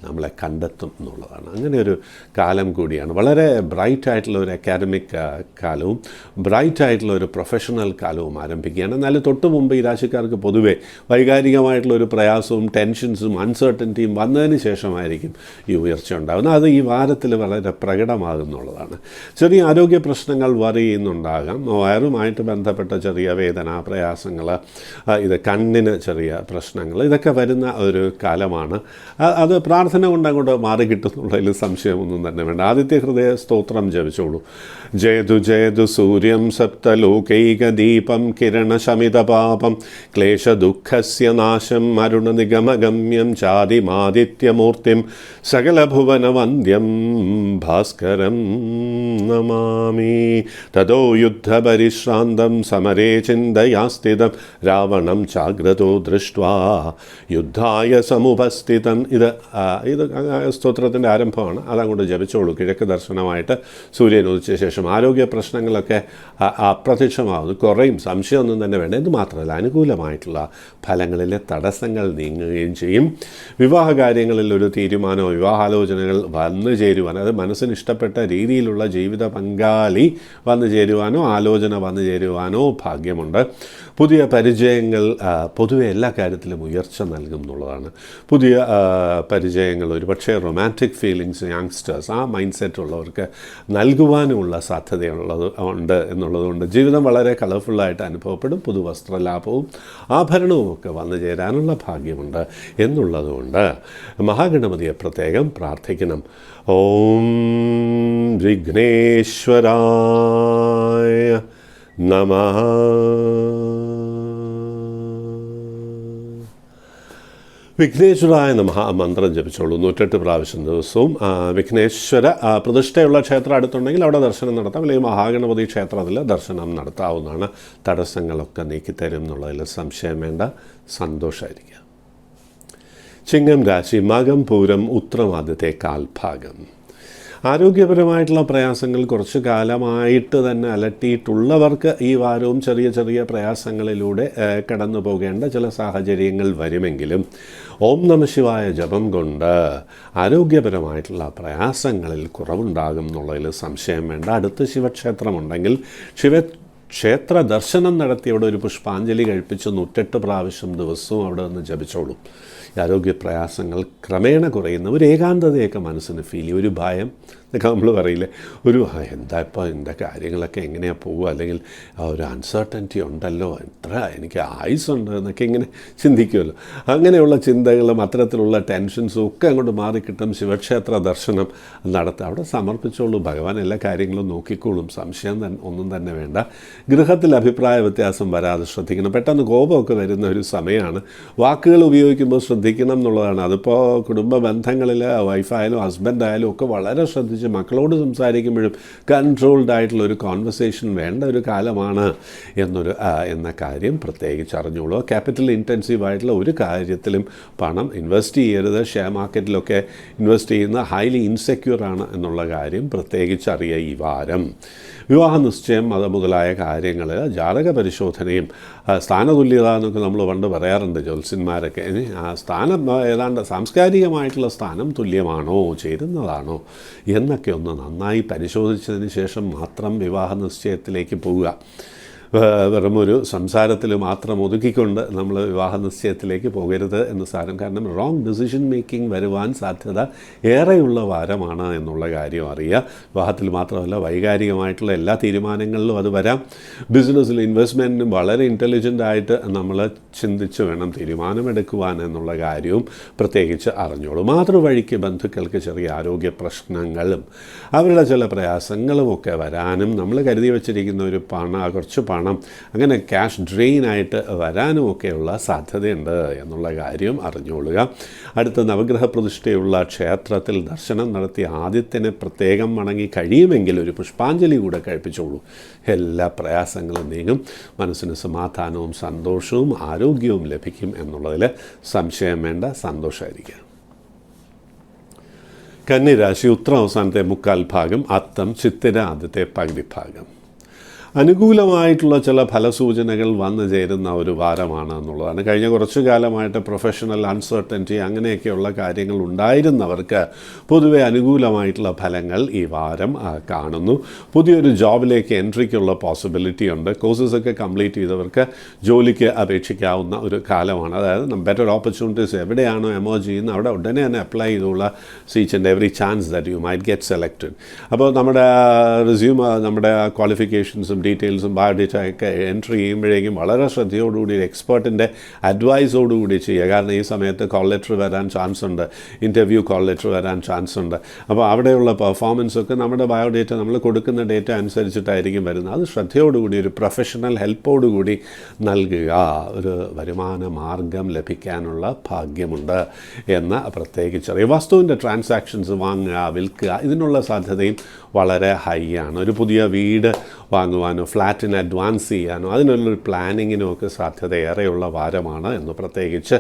നമ്മളെ കണ്ടെത്തും എന്നുള്ളതാണ്. അങ്ങനെ ഒരു കാലം കൂടിയാണ്. വളരെ ബ്രൈറ്റായിട്ടുള്ള ഒരു അക്കാഡമിക് കാലവും ബ്രൈറ്റായിട്ടുള്ള ഒരു പ്രൊഫഷണൽ കാലവും ആരംഭിക്കുകയാണ്. എന്നാൽ തൊട്ട് മുമ്പ് ഈ രാശിക്കാർക്ക് പൊതുവേ വൈകാരികമായിട്ടുള്ള ഒരു പ്രയാസവും ടെൻഷൻസും അൺസർട്ടനിറ്റിയും വന്നതിന് ശേഷമായിരിക്കും ഈ ഉയർച്ച ഉണ്ടാകുന്നത്. അത് ഈ വാരത്തിൽ വളരെ പ്രകടമാകുന്നുള്ളതാണ്. ചെറിയ ആരോഗ്യ പ്രശ്നങ്ങൾ വറി ചെയ്യുന്നുണ്ടാകാം. വയറുമായിട്ട് ബന്ധപ്പെട്ട ചെറിയ വേദന, പ്രയാസങ്ങൾ, ഇത് കണ്ണിന് ചെറിയ പ്രശ്നങ്ങൾ, ഇതൊക്കെ വരുന്ന ഒരു കാലമാണ്. അത് പ്രാർത്ഥന കൊണ്ട് അങ്ങോട്ട് മാറിക്കിട്ടുന്നുള്ളതിൽ സംശയമൊന്നും തന്നെ വേണ്ട. ആദിത്യ ഹൃദയ സ്തോത്രം ജപിച്ചോളൂ. ജയതു ജയതു സൂര്യം സപ്തലോകൈകദീപം കിരണശമിതപാപം ക്ലേശദുഃഖസ്യ നാശം അരുണനിഗമഗമ്യം ചാതിമാദിത്യമൂർത്തിം സകലഭുവനവന്ദ്യം ഭാസ്കരം നമാമി. തതോ യുദ്ധപരിശ്രാന്തം സമരേ ചിന്തയാ സ്ഥിതം രാവണം ചാഗ്രതോ ദൃഷ്ട്വാ യുദ്ധായ സമുപസ്ഥിതം. ഇത് സ്തോത്രത്തിൻ്റെ ആരംഭമാണ്. അതങ്ങോട്ട് ജപിച്ചോളൂ. കിഴക്ക് ദർശനമായിട്ട് സൂര്യൻ ഉദിച്ച ശേഷം ആരോഗ്യ പ്രശ്നങ്ങളൊക്കെ അപ്രത്യക്ഷമാവുന്നു, കുറയും, സംശയമൊന്നും തന്നെ വേണ്ട. ഇത് മാത്രമല്ല, അനുകൂലമായിട്ടുള്ള ഫലങ്ങളിലെ തടസ്സങ്ങൾ നീങ്ങുകയും ചെയ്യും. വിവാഹ കാര്യങ്ങളിൽ ഒരു തീരുമാനമോ വിവാഹാലോചനകൾ വന്നു ചേരുവാൻ, അത് മനസ്സിന് ഇഷ്ടപ്പെട്ട രീതിയിലുള്ള ജീവിത പങ്കാളി വന്നു ചേരുവാനോ ആലോചന വന്നു ചേരുവാനോ ഭാഗ്യമുണ്ട്. പുതിയ പരിചയങ്ങൾ പൊതുവെ എല്ലാ കാര്യത്തിലും ഉയർച്ച നൽകും എന്നുള്ളതാണ്. പുതിയ പരിചയങ്ങൾ, ഒരുപക്ഷെ റൊമാൻറ്റിക് ഫീലിങ്സ് യങ്സ്റ്റേഴ്സ്, ആ മൈൻഡ് സെറ്റ് ഉള്ളവർക്ക് നൽകുവാനുമുള്ള ഉണ്ട് എന്നുള്ളതുകൊണ്ട് ജീവിതം വളരെ കളർഫുള്ളായിട്ട് അനുഭവപ്പെടും. പുതുവസ്ത്രലാഭവും ആഭരണവും ഒക്കെ വന്നു ചേരാനുള്ള ഭാഗ്യമുണ്ട് എന്നുള്ളതുകൊണ്ട് മഹാഗണപതിയെ പ്രത്യേകം പ്രാർത്ഥിക്കണം. ഓം വിഘ്നേശ്വരായ നമഃ. വിഘ്നേശ്വരായ നമഃ മന്ത്രം ജപിച്ചോളൂ 108 പ്രാവശ്യം ദിവസവും. വിഘ്നേശ്വര പ്രതിഷ്ഠയുള്ള ക്ഷേത്രം അടുത്തുണ്ടെങ്കിൽ അവിടെ ദർശനം നടത്താം, അല്ലെങ്കിൽ മഹാഗണപതി ക്ഷേത്രത്തിൽ ദർശനം നടത്താവുന്നതാണ്. തടസ്സങ്ങളൊക്കെ നീക്കിത്തരും എന്നുള്ളതിൽ സംശയം വേണ്ട. സന്തോഷമായിരിക്കുക. ചിങ്ങം രാശി, മകം പൂരം ഉത്രമാദ്യത്തെ കാൽഭാഗം. ആരോഗ്യപരമായിട്ടുള്ള പ്രയാസങ്ങൾ കുറച്ച് കാലമായിട്ട് തന്നെ അലട്ടിയിട്ടുള്ളവർക്ക് ഈ വാരവും ചെറിയ ചെറിയ പ്രയാസങ്ങളിലൂടെ കടന്നു പോകേണ്ട ചില സാഹചര്യങ്ങൾ വരുമെങ്കിലും ഓം നമഃശിവായ ജപം കൊണ്ട് ആരോഗ്യപരമായിട്ടുള്ള പ്രയാസങ്ങളിൽ കുറവുണ്ടാകും എന്നുള്ളതിൽ സംശയം വേണ്ട. അടുത്ത് ശിവക്ഷേത്രമുണ്ടെങ്കിൽ ക്ഷേത്ര ദർശനം നടത്തി അവിടെ ഒരു പുഷ്പാഞ്ജലി കഴിപ്പിച്ച് 108 പ്രാവശ്യം ദിവസവും അവിടെ നിന്ന് ജപിച്ചോളൂ. ആരോഗ്യ പ്രയാസങ്ങൾ ക്രമേണ കുറയുന്ന ഒരു ഏകാന്തതയൊക്കെ മനസ്സിന് ഫീൽ ചെയ്യും. ഒരു ഭയം എന്നൊക്കെ നമ്മൾ പറയില്ലേ, ഒരു എന്താ ഇപ്പോൾ എൻ്റെ കാര്യങ്ങളൊക്കെ എങ്ങനെയാണ് പോവുക, അല്ലെങ്കിൽ ഒരു അൺസർട്ടനിറ്റി ഉണ്ടല്ലോ, എത്ര എനിക്ക് ആയുസ്സുണ്ട് എന്നൊക്കെ ഇങ്ങനെ ചിന്തിക്കുമല്ലോ. അങ്ങനെയുള്ള ചിന്തകളും അത്തരത്തിലുള്ള ടെൻഷൻസും ഒക്കെ അങ്ങോട്ട് മാറിക്കിട്ടും. ശിവക്ഷേത്ര ദർശനം നടത്തുക, അവിടെ സമർപ്പിച്ചോളൂ. ഭഗവാൻ എല്ലാ കാര്യങ്ങളും നോക്കിക്കോളും. സംശയം ഒന്നും തന്നെ വേണ്ട. ഗൃഹത്തിൽ അഭിപ്രായ വ്യത്യാസം വരാതെ ശ്രദ്ധിക്കണം. പെട്ടെന്ന് കോപമൊക്കെ വരുന്ന ഒരു സമയമാണ്. വാക്കുകൾ ഉപയോഗിക്കുമ്പോൾ ശ്രദ്ധിക്കണം എന്നുള്ളതാണ്. അതിപ്പോൾ കുടുംബ ബന്ധങ്ങളിൽ വൈഫായാലും ഹസ്ബൻഡായാലും ഒക്കെ വളരെ ശ്രദ്ധിച്ച് മക്കളോട് സംസാരിക്കുമ്പോഴും കൺട്രോൾഡ് ആയിട്ടുള്ള ഒരു കോൺവെർസേഷൻ വേണ്ട ഒരു കാലമാണ് എന്ന കാര്യം പ്രത്യേകിച്ച് അറിഞ്ഞോളൂ. ക്യാപിറ്റൽ ഇൻറ്റൻസീവ് ആയിട്ടുള്ള ഒരു കാര്യത്തിലും പണം ഇൻവെസ്റ്റ് ചെയ്യരുത്. ഷെയർ മാർക്കറ്റിലൊക്കെ ഇൻവെസ്റ്റ് ചെയ്യുന്ന ഹൈലി ഇൻസെക്യൂർ ആണ് എന്നുള്ള കാര്യം പ്രത്യേകിച്ച് അറിയുക ഈ വാരം. വിവാഹ നിശ്ചയം അത് മുതലായ കാര്യങ്ങൾ, ജാതക പരിശോധനയും സ്ഥാനതുല്യത എന്നൊക്കെ നമ്മൾ പണ്ട് പറയാറുണ്ട് ജ്യോത്സ്യന്മാരൊക്കെ. ആ സ്ഥാനം ഏതാണ്ട് സാംസ്കാരികമായിട്ടുള്ള സ്ഥാനം തുല്യമാണോ, ചേരുന്നതാണോ എന്നൊക്കെ ഒന്ന് നന്നായി പരിശോധിച്ചതിന് ശേഷം മാത്രം വിവാഹ നിശ്ചയത്തിലേക്ക് പോവുക. വെറും ഒരു സംസാരത്തിൽ മാത്രം ഒതുക്കിക്കൊണ്ട് നമ്മൾ വിവാഹ നിശ്ചയത്തിലേക്ക് പോകരുത് എന്ന് സാരം. കാരണം റോങ് ഡിസിഷൻ മേക്കിംഗ് വരുവാൻ സാധ്യത ഏറെയുള്ള വാരമാണ് എന്നുള്ള കാര്യം അറിയുക. വിവാഹത്തിൽ മാത്രമല്ല, വൈകാരികമായിട്ടുള്ള എല്ലാ തീരുമാനങ്ങളിലും അത് വരാം. ബിസിനസ്സിൽ ഇൻവെസ്റ്റ്മെൻറ്റിനും വളരെ ഇൻ്റലിജൻ്റായിട്ട് നമ്മൾ ചിന്തിച്ച് വേണം തീരുമാനമെടുക്കുവാൻ എന്നുള്ള കാര്യവും പ്രത്യേകിച്ച് അറിഞ്ഞോളൂ. മാതൃവഴിക്ക് ബന്ധുക്കൾക്ക് ചെറിയ ആരോഗ്യ പ്രശ്നങ്ങളും അവരുടെ ചില പ്രയാസങ്ങളുമൊക്കെ വരാനും, നമ്മൾ കരുതി വച്ചിരിക്കുന്ന ഒരു കുറച്ച് പണം അങ്ങനെ ക്യാഷ് ഡ്രെയിനായിട്ട് വരാനുമൊക്കെയുള്ള സാധ്യതയുണ്ട് എന്നുള്ള കാര്യം അറിഞ്ഞോളുക. അടുത്ത നവഗ്രഹ പ്രതിഷ്ഠയുള്ള ക്ഷേത്രത്തിൽ ദർശനം നടത്തി ആദിത്യനെ പ്രത്യേകം വണങ്ങി കഴിയുമെങ്കിൽ ഒരു പുഷ്പാഞ്ജലി കൂടെ കഴിപ്പിച്ചോളൂ. എല്ലാ പ്രയാസങ്ങളും നീങ്ങും. മനസ്സിന് സമാധാനവും സന്തോഷവും ആരോഗ്യവും ലഭിക്കും എന്നുള്ളതിൽ സംശയം വേണ്ട. സന്തോഷമായിരിക്കുക. കന്നിരാശി ഉത്തര അവസാനത്തെ മുക്കാൽ ഭാഗം, അത്തം ചിത്തിര ആദ്യത്തെ പകുതി ഭാഗം. അനുകൂലമായിട്ടുള്ള ചില ഫലസൂചനകൾ വന്നു ചേരുന്ന ഒരു വാരമാണ് എന്നുള്ളതാണ്. കഴിഞ്ഞ കുറച്ചു കാലമായിട്ട് പ്രൊഫഷണൽ അൺസർട്ടനിറ്റി അങ്ങനെയൊക്കെയുള്ള കാര്യങ്ങൾ ഉണ്ടായിരുന്നവർക്ക് പൊതുവെ അനുകൂലമായിട്ടുള്ള ഫലങ്ങൾ ഈ വാരം കാണുന്നു. പുതിയൊരു ജോബിലേക്ക് എൻട്രിക്കുള്ള പോസിബിലിറ്റി ഉണ്ട്. കോഴ്സസൊക്കെ കംപ്ലീറ്റ് ചെയ്തവർക്ക് ജോലിക്ക് അപേക്ഷിക്കാവുന്ന ഒരു കാലമാണ്. അതായത് ബെറ്റർ ഓപ്പർച്യൂണിറ്റീസ് എവിടെയാണോ എമേർജ് ചെയ്യുന്നത് അവിടെ ഉടനെ തന്നെ അപ്ലൈ ചെയ്തുള്ള each and every chance that you might get selected. അപ്പോൾ നമ്മുടെ റിസ്യൂം, നമ്മുടെ ക്വാളിഫിക്കേഷൻസും ഡീറ്റെയിൽസും ബയോഡേറ്റ ഒക്കെ എൻട്രി ചെയ്യുമ്പോഴേക്കും വളരെ ശ്രദ്ധയോടുകൂടി ഒരു എക്സ്പേർട്ടിൻ്റെ അഡ്വൈസോടുകൂടി ചെയ്യുക. കാരണം ഈ സമയത്ത് കോൾ ലെറ്റർ വരാൻ ചാൻസ് ഉണ്ട്, ഇൻ്റർവ്യൂ കോൾ ലെറ്റർ വരാൻ ചാൻസ് ഉണ്ട്. അപ്പോൾ അവിടെയുള്ള പെർഫോമൻസൊക്കെ നമ്മുടെ ബയോഡേറ്റ നമ്മൾ കൊടുക്കുന്ന ഡേറ്റ അനുസരിച്ചിട്ടായിരിക്കും വരുന്നത്. അത് ശ്രദ്ധയോടുകൂടി ഒരു പ്രൊഫഷണൽ ഹെൽപ്പോടുകൂടി നൽകുക. ഒരു വരുമാന മാർഗം ലഭിക്കാനുള്ള ഭാഗ്യമുണ്ട് എന്ന പ്രത്യേകിച്ചറിയുക. വസ്തുവിൻ്റെ ട്രാൻസാക്ഷൻസ് വാങ്ങുക, വിൽക്കുക, ഇതിനുള്ള സാധ്യതയും വളരെ ഹൈ ആണ്. ഒരു പുതിയ വീട് വാങ്ങുവാനോ ഫ്ലാറ്റിന് അഡ്വാൻസ് ചെയ്യാനോ അതിനുള്ളൊരു പ്ലാനിങ്ങിനോ ഒക്കെ സാധ്യത ഏറെയുള്ള വാരമാണ് എന്ന് പ്രത്യേകിച്ച്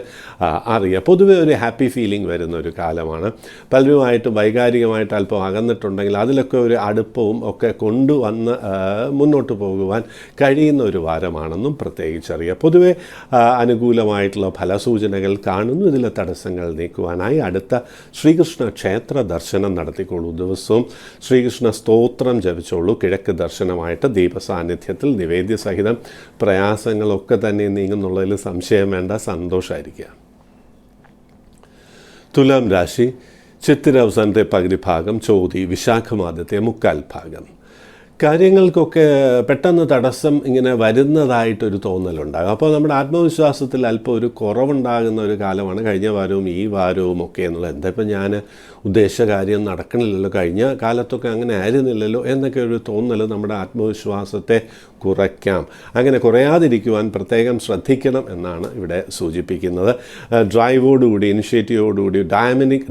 അറിയുക. പൊതുവെ ഒരു ഹാപ്പി ഫീലിംഗ് വരുന്ന ഒരു കാലമാണ്. പലരുമായിട്ട് വൈകാരികമായിട്ട് അല്പം അകന്നിട്ടുണ്ടെങ്കിൽ അതിലൊക്കെ ഒരു അടുപ്പവും ഒക്കെ കൊണ്ടുവന്ന് മുന്നോട്ട് പോകുവാൻ കഴിയുന്ന ഒരു വാരമാണെന്നും പ്രത്യേകിച്ചറിയുക. പൊതുവെ അനുകൂലമായിട്ടുള്ള ഫലസൂചനകൾ കാണുന്നു. ഇതിലെ തടസ്സങ്ങൾ നീക്കുവാനായി അടുത്ത ശ്രീകൃഷ്ണ ക്ഷേത്ര ദർശനം നടത്തിക്കോളൂ. ദിവസവും ശ്രീകൃഷ്ണ സ്തോത്രം ജപിച്ചോളൂ. കിഴക്ക് ദർശനമായിട്ട് ദീപസാന്നിധ്യത്തിൽ നിവേദ്യ സഹിതം പ്രയാസങ്ങളൊക്കെ തന്നെ നീങ്ങുന്നുള്ളതിൽ സംശയം വേണ്ട. സന്തോഷമായിരിക്കുക. തുലാം രാശി ചിത്തിര അവസാനത്തെ പകുതി ഭാഗം, ചോതി വിശാഖമാദ്യത്തെ മുക്കാൽ ഭാഗം. കാര്യങ്ങൾക്കൊക്കെ പെട്ടെന്ന് തടസ്സം ഇങ്ങനെ വരുന്നതായിട്ടൊരു തോന്നലുണ്ടാകും. അപ്പോൾ നമ്മുടെ ആത്മവിശ്വാസത്തിൽ അല്പം ഒരു കുറവുണ്ടാകുന്ന ഒരു കാലമാണ് കഴിഞ്ഞ വാരവും ഈ വാരവും ഒക്കെ എന്നുള്ളത്. എന്താ ഇപ്പം ഞാൻ ഉദ്ദേശിച്ച കാര്യം നടക്കണില്ലല്ലോ, കഴിഞ്ഞ കാലത്തൊക്കെ അങ്ങനെ ആയിരുന്നില്ലല്ലോ എന്നൊക്കെ ഒരു തോന്നൽ നമ്മുടെ ആത്മവിശ്വാസത്തെ കുറയ്ക്കാം. അങ്ങനെ കുറയാതിരിക്കുവാൻ പ്രത്യേകം ശ്രദ്ധിക്കണം എന്നാണ് ഇവിടെ സൂചിപ്പിക്കുന്നത്. ഡ്രൈവോടുകൂടി, ഇനിഷ്യേറ്റീവോടുകൂടി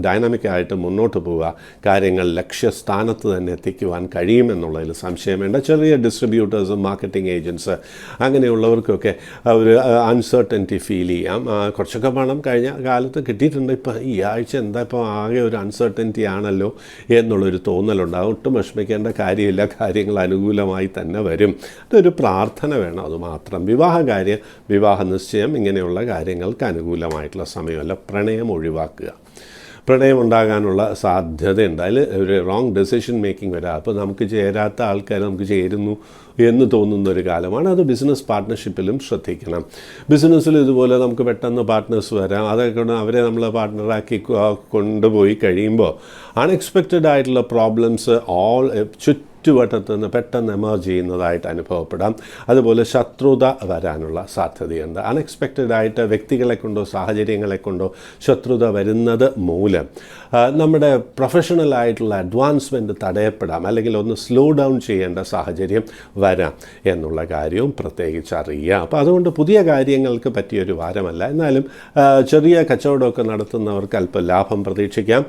ഡൈനാമിക്കായിട്ട് മുന്നോട്ട് പോവുക. കാര്യങ്ങൾ ലക്ഷ്യസ്ഥാനത്ത് തന്നെ എത്തിക്കുവാൻ കഴിയുമെന്നുള്ളതിൽ സംശയം വേണ്ട. ചെറിയ ഡിസ്ട്രിബ്യൂട്ടേഴ്സ്, മാർക്കറ്റിംഗ് ഏജൻറ്റ്സ് അങ്ങനെയുള്ളവർക്കൊക്കെ ഒരു അൺസർട്ടനിറ്റി ഫീൽ ചെയ്യാം. കുറച്ചൊക്കെ പണം കഴിഞ്ഞ കാലത്ത് കിട്ടിയിട്ടുണ്ട്, ഇപ്പം ഈ ആഴ്ച എന്താ ഇപ്പോൾ ആകെ ഒരു അൺസർട്ടനിറ്റി ആണല്ലോ എന്നുള്ളൊരു തോന്നലുണ്ടാകും. ഒട്ടും വിഷമിക്കേണ്ട കാര്യമില്ല, കാര്യങ്ങൾ അനുകൂലമായി തന്നെ വരും. ഒരു പ്രാർത്ഥന വേണം, അതുമാത്രം. വിവാഹ നിശ്ചയം ഇങ്ങനെയുള്ള കാര്യങ്ങൾക്ക് അനുകൂലമായിട്ടുള്ള സമയമല്ല. പ്രണയം ഒഴിവാക്കുക. പ്രണയം ഉണ്ടാകാനുള്ള സാധ്യതയുണ്ട്. അതിൽ ഒരു റോങ് ഡെസിഷൻ മേക്കിംഗ് വരാം. അപ്പോൾ നമുക്ക് ചേരാത്ത ആൾക്കാർ നമുക്ക് ചേരുന്നു എന്ന് തോന്നുന്ന ഒരു കാലമാണ്. അത് ബിസിനസ് പാർട്ട്ണർഷിപ്പിലും ശ്രദ്ധിക്കണം. ബിസിനസ്സിൽ ഇതുപോലെ നമുക്ക് പെട്ടെന്ന് പാർട്ട്നേഴ്സ് വരാം. അതൊക്കെ അവരെ നമ്മൾ പാർട്ട്ണറാക്കി കൊണ്ടുപോയി കഴിയുമ്പോൾ അൺഎക്സ്പെക്റ്റഡ് ആയിട്ടുള്ള പ്രോബ്ലംസ് ചുറ്റുവട്ടത്ത് നിന്ന് പെട്ടെന്ന് എമേർജ് ചെയ്യുന്നതായിട്ട് അനുഭവപ്പെടാം. അതുപോലെ ശത്രുത വരാനുള്ള സാധ്യതയുണ്ട്. അൺഎക്സ്പെക്റ്റഡായിട്ട് വ്യക്തികളെ കൊണ്ടോ സാഹചര്യങ്ങളെ കൊണ്ടോ ശത്രുത വരുന്നത് മൂലം നമ്മുടെ പ്രൊഫഷണലായിട്ടുള്ള അഡ്വാൻസ്മെൻറ്റ് തടയപ്പെടാം, അല്ലെങ്കിൽ ഒന്ന് സ്ലോ ഡൗൺ ചെയ്യേണ്ട സാഹചര്യം വരാം എന്നുള്ള കാര്യവും പ്രത്യേകിച്ച് അറിയുക. അപ്പോൾ അതുകൊണ്ട് പുതിയ കാര്യങ്ങൾക്ക് പറ്റിയൊരു വാരമല്ല. എന്നാലും ചെറിയ കച്ചവടമൊക്കെ നടത്തുന്നവർക്ക് അല്പം ലാഭം പ്രതീക്ഷിക്കാം.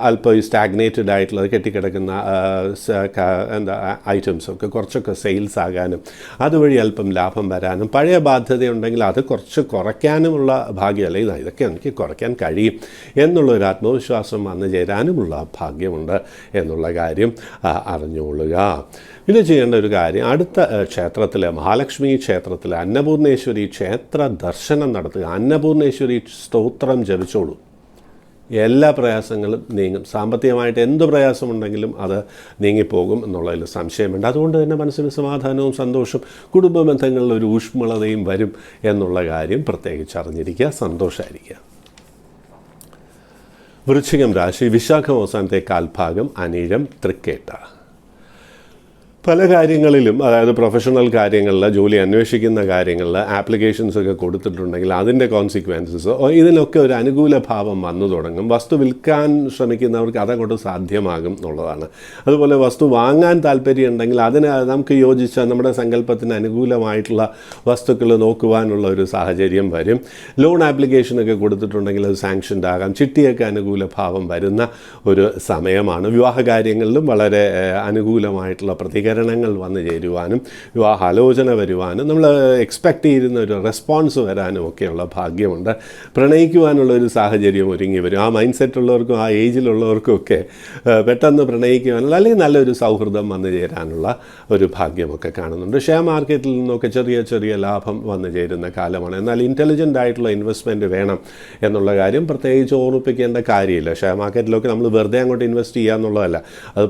അല്പം ഈ സ്റ്റാഗ്നേറ്റഡ് ആയിട്ടുള്ളത് കെട്ടിക്കിടക്കുന്ന ഐറ്റംസൊക്കെ കുറച്ചൊക്കെ സെയിൽസ് ആകാനും അതുവഴി അല്പം ലാഭം വരാനും, പഴയ ബാധ്യതയുണ്ടെങ്കിൽ അത് കുറച്ച് കുറയ്ക്കാനുമുള്ള ഭാഗ്യമല്ല. ഇതൊക്കെ എനിക്ക് കുറയ്ക്കാൻ കഴിയും എന്നുള്ളൊരു ആത്മവിശ്വാസം വന്നു ചേരാനുമുള്ള ഭാഗ്യമുണ്ട് എന്നുള്ള കാര്യം അറിഞ്ഞുകൊള്ളുക. പിന്നെ ചെയ്യേണ്ട ഒരു കാര്യം, അടുത്ത ക്ഷേത്രത്തിലെ മഹാലക്ഷ്മി ക്ഷേത്രത്തിലെ അന്നപൂർണേശ്വരി ക്ഷേത്ര ദർശനം നടത്തുക. അന്നപൂർണേശ്വരി സ്തോത്രം ജപിച്ചോളൂ. എല്ലാ പ്രയാസങ്ങളും നീങ്ങും. സാമ്പത്തികമായിട്ട് എന്ത് പ്രയാസമുണ്ടെങ്കിലും അത് നീങ്ങിപ്പോകും എന്നുള്ളതിൽ സംശയം വേണ്ട. അതുകൊണ്ട് തന്നെ മനസ്സിന് സമാധാനവും സന്തോഷവും കുടുംബ ബന്ധങ്ങളിൽ ഒരു ഊഷ്മളതയും വരും എന്നുള്ള കാര്യം പ്രത്യേകിച്ച് അറിഞ്ഞിരിക്കുക. സന്തോഷമായിരിക്കുക. വൃശ്ചികം രാശി, വിശാഖം അവസാനത്തെ കാൽഭാഗം, അനിഴം, തൃക്കേട്ട. പല കാര്യങ്ങളിലും, അതായത് പ്രൊഫഷണൽ കാര്യങ്ങളിൽ, ജോലി അന്വേഷിക്കുന്ന കാര്യങ്ങളിൽ ആപ്ലിക്കേഷൻസൊക്കെ കൊടുത്തിട്ടുണ്ടെങ്കിൽ അതിൻ്റെ കോൺസിക്വൻസസ് ഇതിലൊക്കെ ഒരു അനുകൂല ഭാവം വന്നു തുടങ്ങും. വസ്തു വിൽക്കാൻ ശ്രമിക്കുന്നവർക്ക് അതങ്ങോട്ട് സാധ്യമാകും എന്നുള്ളതാണ്. അതുപോലെ വസ്തു വാങ്ങാൻ താല്പര്യമുണ്ടെങ്കിൽ അതിന് നമുക്ക് യോജിച്ച നമ്മുടെ സങ്കല്പത്തിന് അനുകൂലമായിട്ടുള്ള വസ്തുക്കൾ നോക്കുവാനുള്ള ഒരു സാഹചര്യം വരും. ലോൺ ആപ്ലിക്കേഷനൊക്കെ കൊടുത്തിട്ടുണ്ടെങ്കിൽ അത് സാങ്ഷൻഡ് ആകാം. ചിട്ടിയൊക്കെ അനുകൂല ഭാവം വരുന്ന ഒരു സമയമാണ്. വിവാഹകാര്യങ്ങളിലും വളരെ അനുകൂലമായിട്ടുള്ള പ്രതികരണങ്ങൾ വന്നു ചേരുവാനും വിവാഹാലോചന വരുവാനും നമ്മൾ എക്സ്പെക്റ്റ് ചെയ്യുന്ന ഒരു റെസ്പോൺസ് വരാനും ഒക്കെയുള്ള ഭാഗ്യമുണ്ട്. പ്രണയിക്കുവാനുള്ള ഒരു സാഹചര്യം ഒരുങ്ങി വരും. ആ മൈൻഡ് സെറ്റുള്ളവർക്കും ആ ഏജിലുള്ളവർക്കും ഒക്കെ പെട്ടെന്ന് പ്രണയിക്കുവാനുള്ള അല്ലെങ്കിൽ നല്ലൊരു സൗഹൃദം വന്നു ചേരാനുള്ള ഒരു ഭാഗ്യമൊക്കെ കാണുന്നുണ്ട്. ഷെയർ മാർക്കറ്റിൽ നിന്നൊക്കെ ചെറിയ ചെറിയ ലാഭം വന്നു ചേരുന്ന കാലമാണ്. എന്നാൽ ഇൻ്റലിജൻ്റ് ആയിട്ടുള്ള ഇൻവെസ്റ്റ്മെൻറ്റ് വേണം എന്നുള്ള കാര്യം പ്രത്യേകിച്ച് ഓർമ്മിപ്പിക്കേണ്ട കാര്യമില്ല. ഷെയർ മാർക്കറ്റിലൊക്കെ നമ്മൾ വെറുതെ അങ്ങോട്ട് ഇൻവെസ്റ്റ് ചെയ്യുക എന്നുള്ളതല്ല. അത്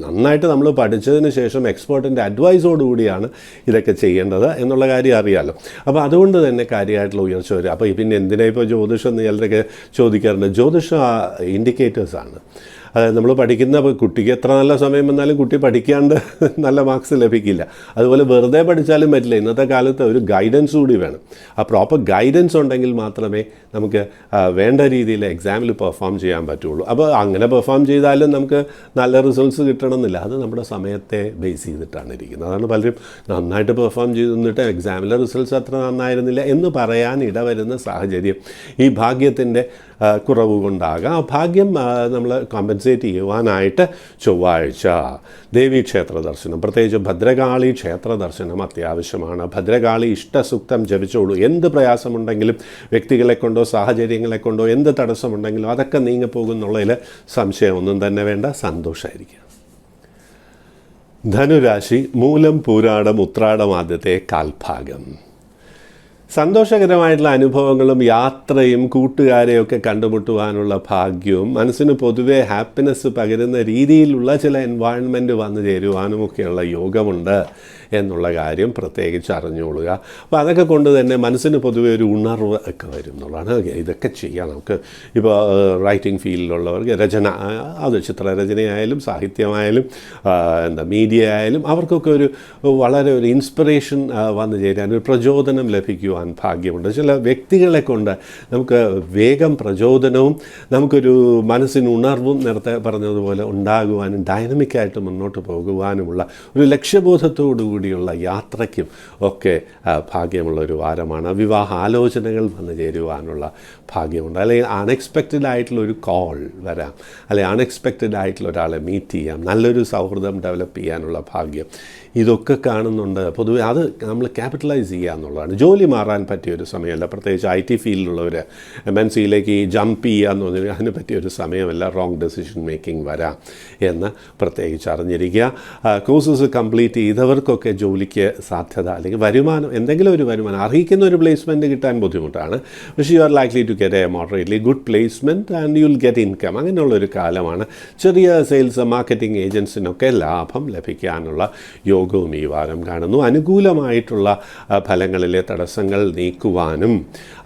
നന്നായിട്ട് നമ്മൾ പഠിച്ചതിന് ശേഷം എക്സ്പേർട്ടിൻ്റെ അഡ്വൈസോടുകൂടിയാണ് ഇതൊക്കെ ചെയ്യേണ്ടത് എന്നുള്ള കാര്യം അറിയാമല്ലോ. അപ്പോൾ അതുകൊണ്ട് തന്നെ കാര്യമായിട്ടുള്ള ഉയർച്ച വരും. അപ്പോൾ പിന്നെ എന്തിനാ ഇപ്പോൾ ജ്യോതിഷം എന്ന് ചിലരൊക്കെ ചോദിക്കാറുണ്ട്. ജ്യോതിഷം ഇൻഡിക്കേറ്റേഴ്സാണ്. അതായത് നമ്മൾ പഠിക്കുന്ന കുട്ടിക്ക് എത്ര നല്ല സമയം വന്നാലും കുട്ടി പഠിക്കാണ്ട് നല്ല മാർക്സ് ലഭിക്കില്ല. അതുപോലെ വെറുതെ പഠിച്ചാലും പറ്റില്ല. ഇന്നത്തെ കാലത്ത് ഒരു ഗൈഡൻസ് കൂടി വേണം. ആ പ്രോപ്പർ ഗൈഡൻസ് ഉണ്ടെങ്കിൽ മാത്രമേ നമുക്ക് വേണ്ട രീതിയിൽ എക്സാമിൽ പെർഫോം ചെയ്യാൻ പറ്റുള്ളൂ. അപ്പോൾ അങ്ങനെ പെർഫോം ചെയ്താലും നമുക്ക് നല്ല റിസൾട്ട്സ് കിട്ടണമെന്നില്ല. അത് നമ്മുടെ സമയത്തെ ബേസ് ചെയ്തിട്ടാണ് ഇരിക്കുന്നത്. അതാണ് പലരും നന്നായിട്ട് പെർഫോം ചെയ്തിട്ട് എക്സാമിലെ റിസൾട്ട്സ് അത്ര നന്നായിരുന്നില്ല എന്ന് പറയാൻ ഇടവരുന്ന സാഹചര്യം ഈ ഭാഗ്യത്തിൻ്റെ കുറവ് കൊണ്ടാകാം. ആ ഭാഗ്യം നമ്മൾ കോമ്പൻസേറ്റ് ചെയ്യുവാനായിട്ട് ചൊവ്വാഴ്ച ദേവീക്ഷേത്ര ദർശനം, പ്രത്യേകിച്ച് ഭദ്രകാളി ക്ഷേത്ര ദർശനം അത്യാവശ്യമാണ്. ഭദ്രകാളി ഇഷ്ടസൂക്തം ജപിച്ചോളൂ. എന്ത് പ്രയാസമുണ്ടെങ്കിലും, വ്യക്തികളെ കൊണ്ടോ സാഹചര്യങ്ങളെ കൊണ്ടോ എന്ത് തടസ്സമുണ്ടെങ്കിലും അതൊക്കെ നീങ്ങിപ്പോകുന്നുള്ളതിൽ സംശയമൊന്നും തന്നെ വേണ്ട. സന്തോഷമായിരിക്കും. ധനുരാശി, മൂലം, പൂരാടം, ഉത്രാടം ആദ്യത്തെ കാൽഭാഗം. സന്തോഷകരമായിട്ടുള്ള അനുഭവങ്ങളും യാത്രയും കൂട്ടുകാരെയൊക്കെ കണ്ടുമുട്ടുവാനുള്ള ഭാഗ്യവും മനസ്സിന് പൊതുവെ ഹാപ്പിനെസ് പകരുന്ന രീതിയിലുള്ള ചില എൻവയൺമെൻറ്റ് വന്നു ചേരുവാനും ഒക്കെയുള്ള യോഗമുണ്ട് എന്നുള്ള കാര്യം പ്രത്യേകിച്ച് അറിഞ്ഞുകൊള്ളുക. അപ്പോൾ അതൊക്കെ കൊണ്ട് തന്നെ മനസ്സിന് പൊതുവെ ഒരു ഉണർവ് ഒക്കെ വരും എന്നുള്ളതാണ്. ഇതൊക്കെ ചെയ്യാം നമുക്ക്. ഇപ്പോൾ റൈറ്റിംഗ് ഫീൽഡിലുള്ളവർക്ക് രചന, അത് ചിത്രരചനയായാലും സാഹിത്യമായാലും മീഡിയ ആയാലും അവർക്കൊക്കെ വളരെ ഒരു ഇൻസ്പിറേഷൻ വന്നു ചേരാൻ, ഒരു പ്രചോദനം ലഭിക്കുവാൻ ഭാഗ്യമുണ്ട്. ചില വ്യക്തികളെ കൊണ്ട് നമുക്ക് വേഗം പ്രചോദനവും നമുക്കൊരു മനസ്സിന് ഉണർവും നേരത്തെ പറഞ്ഞതുപോലെ ഉണ്ടാകുവാനും ഡൈനമിക്കായിട്ട് മുന്നോട്ട് പോകുവാനുമുള്ള ഒരു ലക്ഷ്യബോധത്തോടു കൂടിയുള്ള യാത്രയ്ക്കും ഒക്കെ ഭാഗ്യമുള്ള ഒരു വാരമാണ്. വിവാഹ ആലോചനകൾ വന്നു ചേരുവാനുള്ള ഭാഗ്യമുണ്ട്. അല്ലെങ്കിൽ അൺഎക്സ്പെക്റ്റഡ് ആയിട്ടുള്ള ഒരു കോൾ വരാം, അല്ലെങ്കിൽ അൺഎക്സ്പെക്റ്റഡ് ആയിട്ടുള്ള ഒരാളെ മീറ്റ് ചെയ്യാം, നല്ലൊരു സൗഹൃദം ഡെവലപ്പ് ചെയ്യാനുള്ള ഭാഗ്യം ഇതൊക്കെ കാണുന്നുണ്ട്. പൊതുവെ അത് നമ്മൾ ക്യാപിറ്റലൈസ് ചെയ്യുക എന്നുള്ളതാണ്. ജോലി മാറാൻ പറ്റിയൊരു സമയമല്ല. പ്രത്യേകിച്ച് IT ഫീൽഡിലുള്ളവർ MNCയിലേക്ക് ജമ്പ് ചെയ്യുക എന്ന് പറഞ്ഞാൽ അതിന് പറ്റിയൊരു സമയമല്ല. റോങ് ഡെസിഷൻ മേക്കിംഗ് വരാം എന്ന് പ്രത്യേകിച്ച് അറിഞ്ഞിരിക്കുക. കോഴ്സസ് കംപ്ലീറ്റ് ചെയ്തവർക്കൊക്കെ ജോലിക്ക് സാധ്യത അല്ലെങ്കിൽ വരുമാനം, എന്തെങ്കിലും ഒരു വരുമാനം, അർഹിക്കുന്ന ഒരു പ്ലേസ്മെൻറ്റ് കിട്ടാൻ ബുദ്ധിമുട്ടാണ്. പക്ഷേ you are likely to get a moderately good placement and you will get income. അങ്ങനെയുള്ളൊരു കാലമാണ്. ചെറിയ സെയിൽസ് മാർക്കറ്റിംഗ് ഏജൻസിനൊക്കെ ലാഭം ലഭിക്കാനുള്ള യോഗവും ഈ വാരം കാണുന്നു. അനുകൂലമായിട്ടുള്ള ഫലങ്ങളിലെ തടസ്സങ്ങൾ നീക്കുവാനും,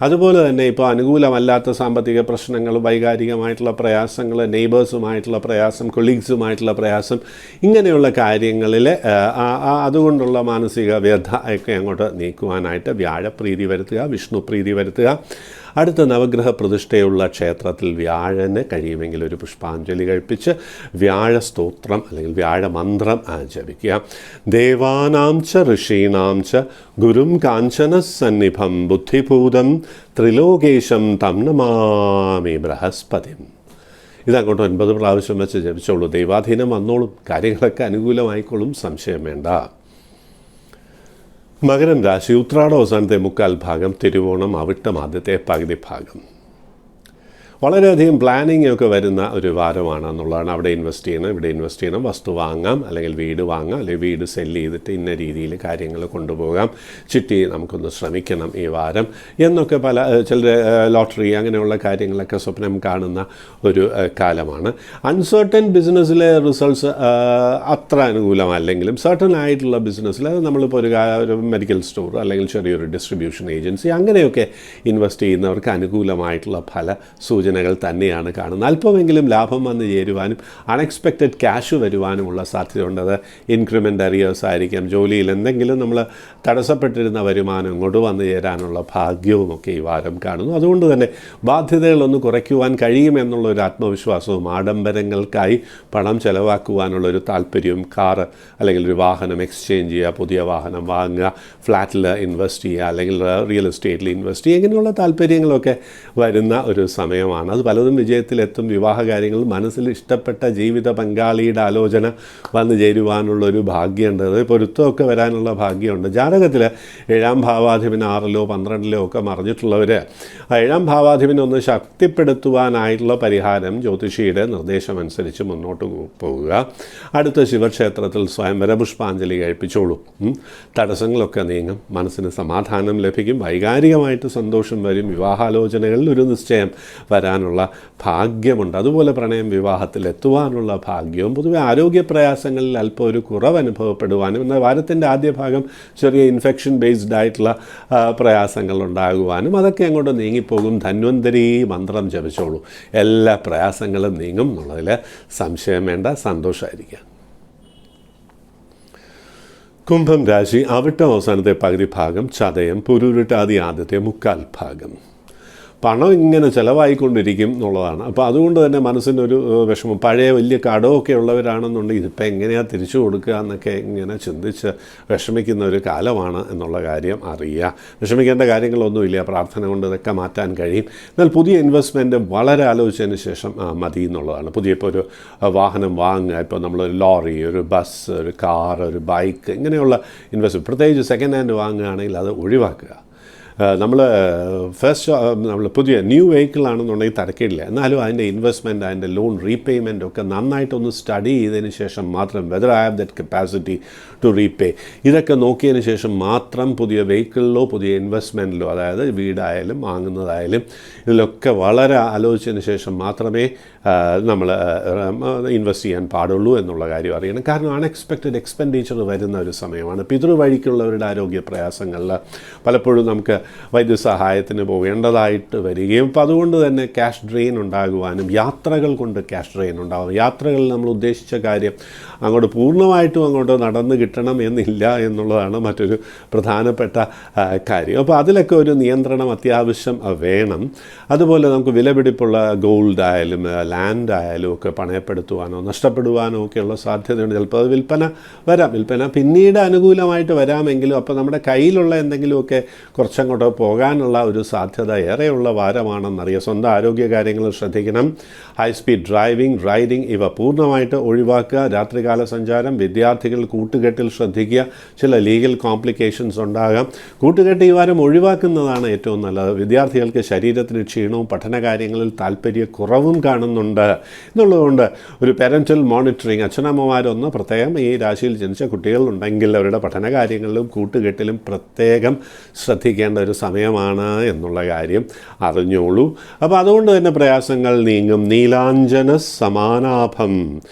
അതുപോലെ തന്നെ ഇപ്പോൾ അനുകൂലമല്ലാത്ത സാമ്പത്തിക പ്രശ്നങ്ങൾ, വൈകാരികമായിട്ടുള്ള പ്രയാസങ്ങൾ, നെയ്ബേഴ്സുമായിട്ടുള്ള പ്രയാസം, കൊളീഗ്സുമായിട്ടുള്ള പ്രയാസം, ഇങ്ങനെയുള്ള കാര്യങ്ങളിൽ അതുകൊണ്ടുള്ള മാനസിക വ്യഥ ഒക്കെ അങ്ങോട്ട് നീക്കുവാനായിട്ട് വ്യാഴപ്രീതി വരുത്തുക, വിഷ്ണുപ്രീതി വരുത്തുക. അടുത്ത നവഗ്രഹ പ്രതിഷ്ഠയുള്ള ക്ഷേത്രത്തിൽ വ്യാഴന് കഴിയുമെങ്കിൽ ഒരു പുഷ്പാഞ്ജലി കഴിപ്പിച്ച് വ്യാഴസ്തോത്രം അല്ലെങ്കിൽ വ്യാഴമന്ത്രം ജപിക്കുക. ദേവാനാം ച ഋഷീണാം ച ഗുരും കാഞ്ചന സന്നിഭം ബുദ്ധിഭൂതം ത്രിലോകേശം തം നമാമി ബൃഹസ്പതി. ഇതങ്ങോട്ട് 9 പ്രാവശ്യം വെച്ച് ജപിച്ചോളൂ. ദൈവാധീനം വന്നോളും, കാര്യങ്ങളൊക്കെ അനുകൂലമായിക്കോളും, സംശയം വേണ്ട. മകരം രാശി, ഉത്രാടം അവസാനത്തെ മുക്കാൽ ഭാഗം, തിരുവോണം അവിട്ടം ആദ്യത്തെ പകുതി ഭാഗം. വളരെയധികം പ്ലാനിങ് ഒക്കെ വരുന്ന ഒരു വാരമാണ് എന്നുള്ളതാണ്. അവിടെ ഇൻവെസ്റ്റ് ചെയ്യണം, ഇവിടെ ഇൻവെസ്റ്റ് ചെയ്യണം, വസ്തു വാങ്ങാം, അല്ലെങ്കിൽ വീട് വാങ്ങാം, അല്ലെങ്കിൽ വീട് സെല്ല് ചെയ്തിട്ട് ഇന്ന രീതിയിൽ കാര്യങ്ങൾ കൊണ്ടുപോകാം, ചിട്ടി നമുക്കൊന്ന് ശ്രമിക്കണം ഈ വാരം എന്നൊക്കെ ചില ലോട്ടറി അങ്ങനെയുള്ള കാര്യങ്ങളൊക്കെ സ്വപ്നം കാണുന്ന ഒരു കാലമാണ്. അൺസർട്ടൻ ബിസിനസ്സിലെ റിസൾട്ട്സ് അത്ര അനുകൂലമല്ലെങ്കിലും സർട്ടൻ ആയിട്ടുള്ള ബിസിനസ്സിൽ അത് നമ്മളിപ്പോൾ ഒരു മെഡിക്കൽ സ്റ്റോർ അല്ലെങ്കിൽ ചെറിയൊരു ഡിസ്ട്രിബ്യൂഷൻ ഏജൻസി അങ്ങനെയൊക്കെ ഇൻവെസ്റ്റ് ചെയ്യുന്നവർക്ക് അനുകൂലമായിട്ടുള്ള ഫല സൂചനകൾ തന്നെയാണ് കാണുന്നത്. അല്പമെങ്കിലും ലാഭം വന്ന് ചേരുവാനും അൺഎക്സ്പെക്റ്റഡ് ക്യാഷ് വരുവാനുമുള്ള സാധ്യതയുണ്ട്. അത് ഇൻക്രിമെൻ്റ് അരിയേഴ്സ് ആയിരിക്കാം, ജോലിയിൽ എന്തെങ്കിലും നമ്മൾ തടസ്സപ്പെട്ടിരുന്ന വരുമാനം ഇങ്ങോട്ട് വന്നു ചേരാനുള്ള ഭാഗ്യവുമൊക്കെ ഈ വാരം കാണുന്നു. അതുകൊണ്ട് തന്നെ ബാധ്യതകളൊന്ന് കുറയ്ക്കുവാൻ കഴിയുമെന്നുള്ളൊരു ആത്മവിശ്വാസവും ആഡംബരങ്ങൾക്കായി പണം ചെലവാക്കുവാനുള്ളൊരു താല്പര്യവും, കാറ് അല്ലെങ്കിൽ ഒരു വാഹനം എക്സ്ചേഞ്ച് ചെയ്യുക, പുതിയ വാഹനം വാങ്ങുക, ഫ്ലാറ്റിൽ ഇൻവെസ്റ്റ് ചെയ്യുക, അല്ലെങ്കിൽ റിയൽ എസ്റ്റേറ്റിൽ ഇൻവെസ്റ്റ് ചെയ്യുക, ഇങ്ങനെയുള്ള താല്പര്യങ്ങളൊക്കെ വരുന്ന ഒരു സമയമാണ്. അത് പലതും വിജയത്തിലെത്തും. വിവാഹ കാര്യങ്ങൾ മനസ്സിൽ ഇഷ്ടപ്പെട്ട ജീവിത പങ്കാളിയുടെ ആലോചന വന്നു ചേരുവാനുള്ളൊരു ഭാഗ്യമുണ്ട്. അത് പൊരുത്തമൊക്കെ വരാനുള്ള ഭാഗ്യമുണ്ട്. ജാതകത്തിൽ 7ാം ഭാവാധിപൻ 6-ലോ 12-ലോ ഒക്കെ മറിഞ്ഞിട്ടുള്ളവർ 7ാം ഭാവാധിപനൊന്ന് ശക്തിപ്പെടുത്തുവാനായിട്ടുള്ള പരിഹാരം ജ്യോതിഷിയുടെ നിർദ്ദേശമനുസരിച്ച് മുന്നോട്ട് പോകുക. അടുത്ത ശിവക്ഷേത്രത്തിൽ സ്വയംവര പുഷ്പാഞ്ജലി കഴിപ്പിച്ചോളൂ. തടസ്സങ്ങളൊക്കെ നീങ്ങും, മനസ്സിന് സമാധാനം ലഭിക്കും, വൈകാരികമായിട്ട് സന്തോഷം വരും, വിവാഹാലോചനകളിൽ ഒരു നിശ്ചയം വരാനുള്ള ഭാഗ്യമുണ്ട്. അതുപോലെ പ്രണയം വിവാഹത്തിൽ എത്തുവാനുള്ള ഭാഗ്യവും, പൊതുവെ ആരോഗ്യ പ്രയാസങ്ങളിൽ അല്പം ഒരു കുറവ് അനുഭവപ്പെടുവാനും, എന്നാൽ വാരത്തിൻ്റെ ആദ്യ ഭാഗം ചെറിയ ഇൻഫെക്ഷൻ ബേസ്ഡ് ആയിട്ടുള്ള പ്രയാസങ്ങൾ ഉണ്ടാകുവാനും അതൊക്കെ അങ്ങോട്ട് നീങ്ങിപ്പോകും. ധന്വന്തരി മന്ത്രം ജപിച്ചോളൂ, എല്ലാ പ്രയാസങ്ങളും നീങ്ങും എന്നുള്ളതിൽ സംശയം വേണ്ട. സന്തോഷമായിരിക്കാം. കുംഭം രാശി, അവിട്ടം അവസാനത്തെ പകുതി ഭാഗം, ചതയം പുരുരുട്ടാതി ആദ്യത്തെ മുക്കാൽ ഭാഗം. പണം ഇങ്ങനെ ചിലവായിക്കൊണ്ടിരിക്കും എന്നുള്ളതാണ്. അപ്പോൾ അതുകൊണ്ട് തന്നെ മനസ്സിനൊരു വിഷമം. പഴയ വലിയ കടമൊക്കെ ഉള്ളവരാണെന്നുണ്ടെങ്കിൽ ഇതിപ്പോൾ എങ്ങനെയാണ് തിരിച്ചു കൊടുക്കുക എന്നൊക്കെ ഇങ്ങനെ ചിന്തിച്ച് വിഷമിക്കുന്ന ഒരു കാലമാണ് എന്നുള്ള കാര്യം അറിയുക. വിഷമിക്കേണ്ട കാര്യങ്ങളൊന്നുമില്ല, പ്രാർത്ഥന കൊണ്ട് ഇതൊക്കെ മാറ്റാൻ കഴിയും. എന്നാൽ പുതിയ ഇൻവെസ്റ്റ്മെൻറ്റ് വളരെ ആലോചിച്ചതിന് ശേഷം മതി എന്നുള്ളതാണ്. പുതിയ ഇപ്പോൾ ഒരു വാഹനം വാങ്ങുക, ഇപ്പോൾ നമ്മളൊരു ലോറി, ഒരു ബസ്, ഒരു കാർ, ഒരു ബൈക്ക്, ഇങ്ങനെയുള്ള ഇൻവെസ്റ്റ്മെൻറ്റ്, പ്രത്യേകിച്ച് സെക്കൻഡ് ഹാൻഡ് വാങ്ങുകയാണെങ്കിൽ അത് ഒഴിവാക്കുക. നമ്മൾ പുതിയ ന്യൂ വെഹിക്കിളാണെന്നുണ്ടെങ്കിൽ തരക്കേടില്ല. എന്നാലും അതിൻ്റെ ഇൻവെസ്റ്റ്മെൻറ്റ്, അതിൻ്റെ ലോൺ റീപേയ്മെൻറ്റ് ഒക്കെ നന്നായിട്ടൊന്ന് സ്റ്റഡി ചെയ്തതിന് ശേഷം മാത്രം, whether I have that capacity to repay, ഇതൊക്കെ നോക്കിയതിന് ശേഷം മാത്രം പുതിയ വെഹിക്കിളിലോ പുതിയ ഇൻവെസ്റ്റ്മെൻറ്റിലോ, അതായത് വീടായാലും വാങ്ങുന്നതായാലും ഇതിലൊക്കെ വളരെ ആലോചിച്ചതിന് ശേഷം മാത്രമേ നമ്മൾ ഇൻവെസ്റ്റ് ചെയ്യാൻ പാടുള്ളൂ എന്നുള്ള കാര്യം അറിയണം. കാരണം അൺഎക്സ്പെക്റ്റഡ് എക്സ്പെൻഡിച്ചർ വരുന്ന ഒരു സമയമാണ്. പിതൃവഴിക്കുള്ളവരുടെ ആരോഗ്യ പ്രയാസങ്ങളിൽ പലപ്പോഴും നമുക്ക് വൈദ്യസഹായത്തിന് പോകേണ്ടതായിട്ട് വരികയും, അപ്പോൾ അതുകൊണ്ട് തന്നെ ക്യാഷ് ഡ്രെയിൻ ഉണ്ടാകുവാനും, യാത്രകൾ കൊണ്ട് ക്യാഷ് ഡ്രെയിൻ ഉണ്ടാകും. യാത്രകളിൽ നമ്മൾ ഉദ്ദേശിച്ച കാര്യം അങ്ങോട്ട് പൂർണ്ണമായിട്ടും അങ്ങോട്ട് നടന്ന് കിട്ടണം എന്നില്ല എന്നുള്ളതാണ് മറ്റൊരു പ്രധാനപ്പെട്ട കാര്യം. അപ്പോൾ അതിലൊക്കെ ഒരു നിയന്ത്രണം അത്യാവശ്യം വേണം. അതുപോലെ നമുക്ക് വിലപിടിപ്പുള്ള ഗോൾഡ് ആയാലും ലാൻഡ് ആയാലും ഒക്കെ പണയപ്പെടുത്തുവാനോ നഷ്ടപ്പെടുവാനോ ഒക്കെയുള്ള സാധ്യതയുണ്ട്. ചിലപ്പോൾ അത് വിൽപ്പന പിന്നീട് അനുകൂലമായിട്ട് വരാമെങ്കിലും അപ്പോൾ നമ്മുടെ കയ്യിലുള്ള എന്തെങ്കിലുമൊക്കെ കുറച്ചങ്ങോട്ട് പോകാനുള്ള ഒരു സാധ്യത ഏറെയുള്ള വാരമാണെന്നറിയാം. സ്വന്തം ആരോഗ്യ കാര്യങ്ങൾ ശ്രദ്ധിക്കണം. ഹൈ സ്പീഡ് ഡ്രൈവിംഗ്, റൈഡിംഗ് ഇവ പൂർണ്ണമായിട്ട് ഒഴിവാക്കുക. രാത്രികാല സഞ്ചാരം, വിദ്യാർത്ഥികൾ കൂട്ടുകെട്ടിൽ ശ്രദ്ധിക്കുക. ചില ലീഗൽ കോംപ്ലിക്കേഷൻസ് ഉണ്ടാകാം. കൂട്ടുകെട്ട് ഈ വാരം ഒഴിവാക്കുന്നതാണ് ഏറ്റവും നല്ലത്. വിദ്യാർത്ഥികൾക്ക് ശരീരത്തിന് ക്ഷീണവും പഠനകാര്യങ്ങളിൽ താല്പര്യക്കുറവും കാണുന്നുണ്ട് എന്നുള്ളതുകൊണ്ട് ഒരു പാരൻ്റൽ മോണിറ്ററിങ്, അച്ഛനമ്മമാരൊന്ന് പ്രത്യേകം ഈ രാശിയിൽ ജനിച്ച കുട്ടികളുണ്ടെങ്കിൽ അവരുടെ പഠനകാര്യങ്ങളിലും കൂട്ടുകെട്ടിലും പ്രത്യേകം ശ്രദ്ധിക്കേണ്ട ഒരു സമയമാണ് എന്നുള്ള കാര്യം അറിഞ്ഞോളൂ. അപ്പോൾ അതുകൊണ്ട് തന്നെ പ്രയാസങ്ങൾ നീങ്ങും. നീലാഞ്ജന സമാനാഭം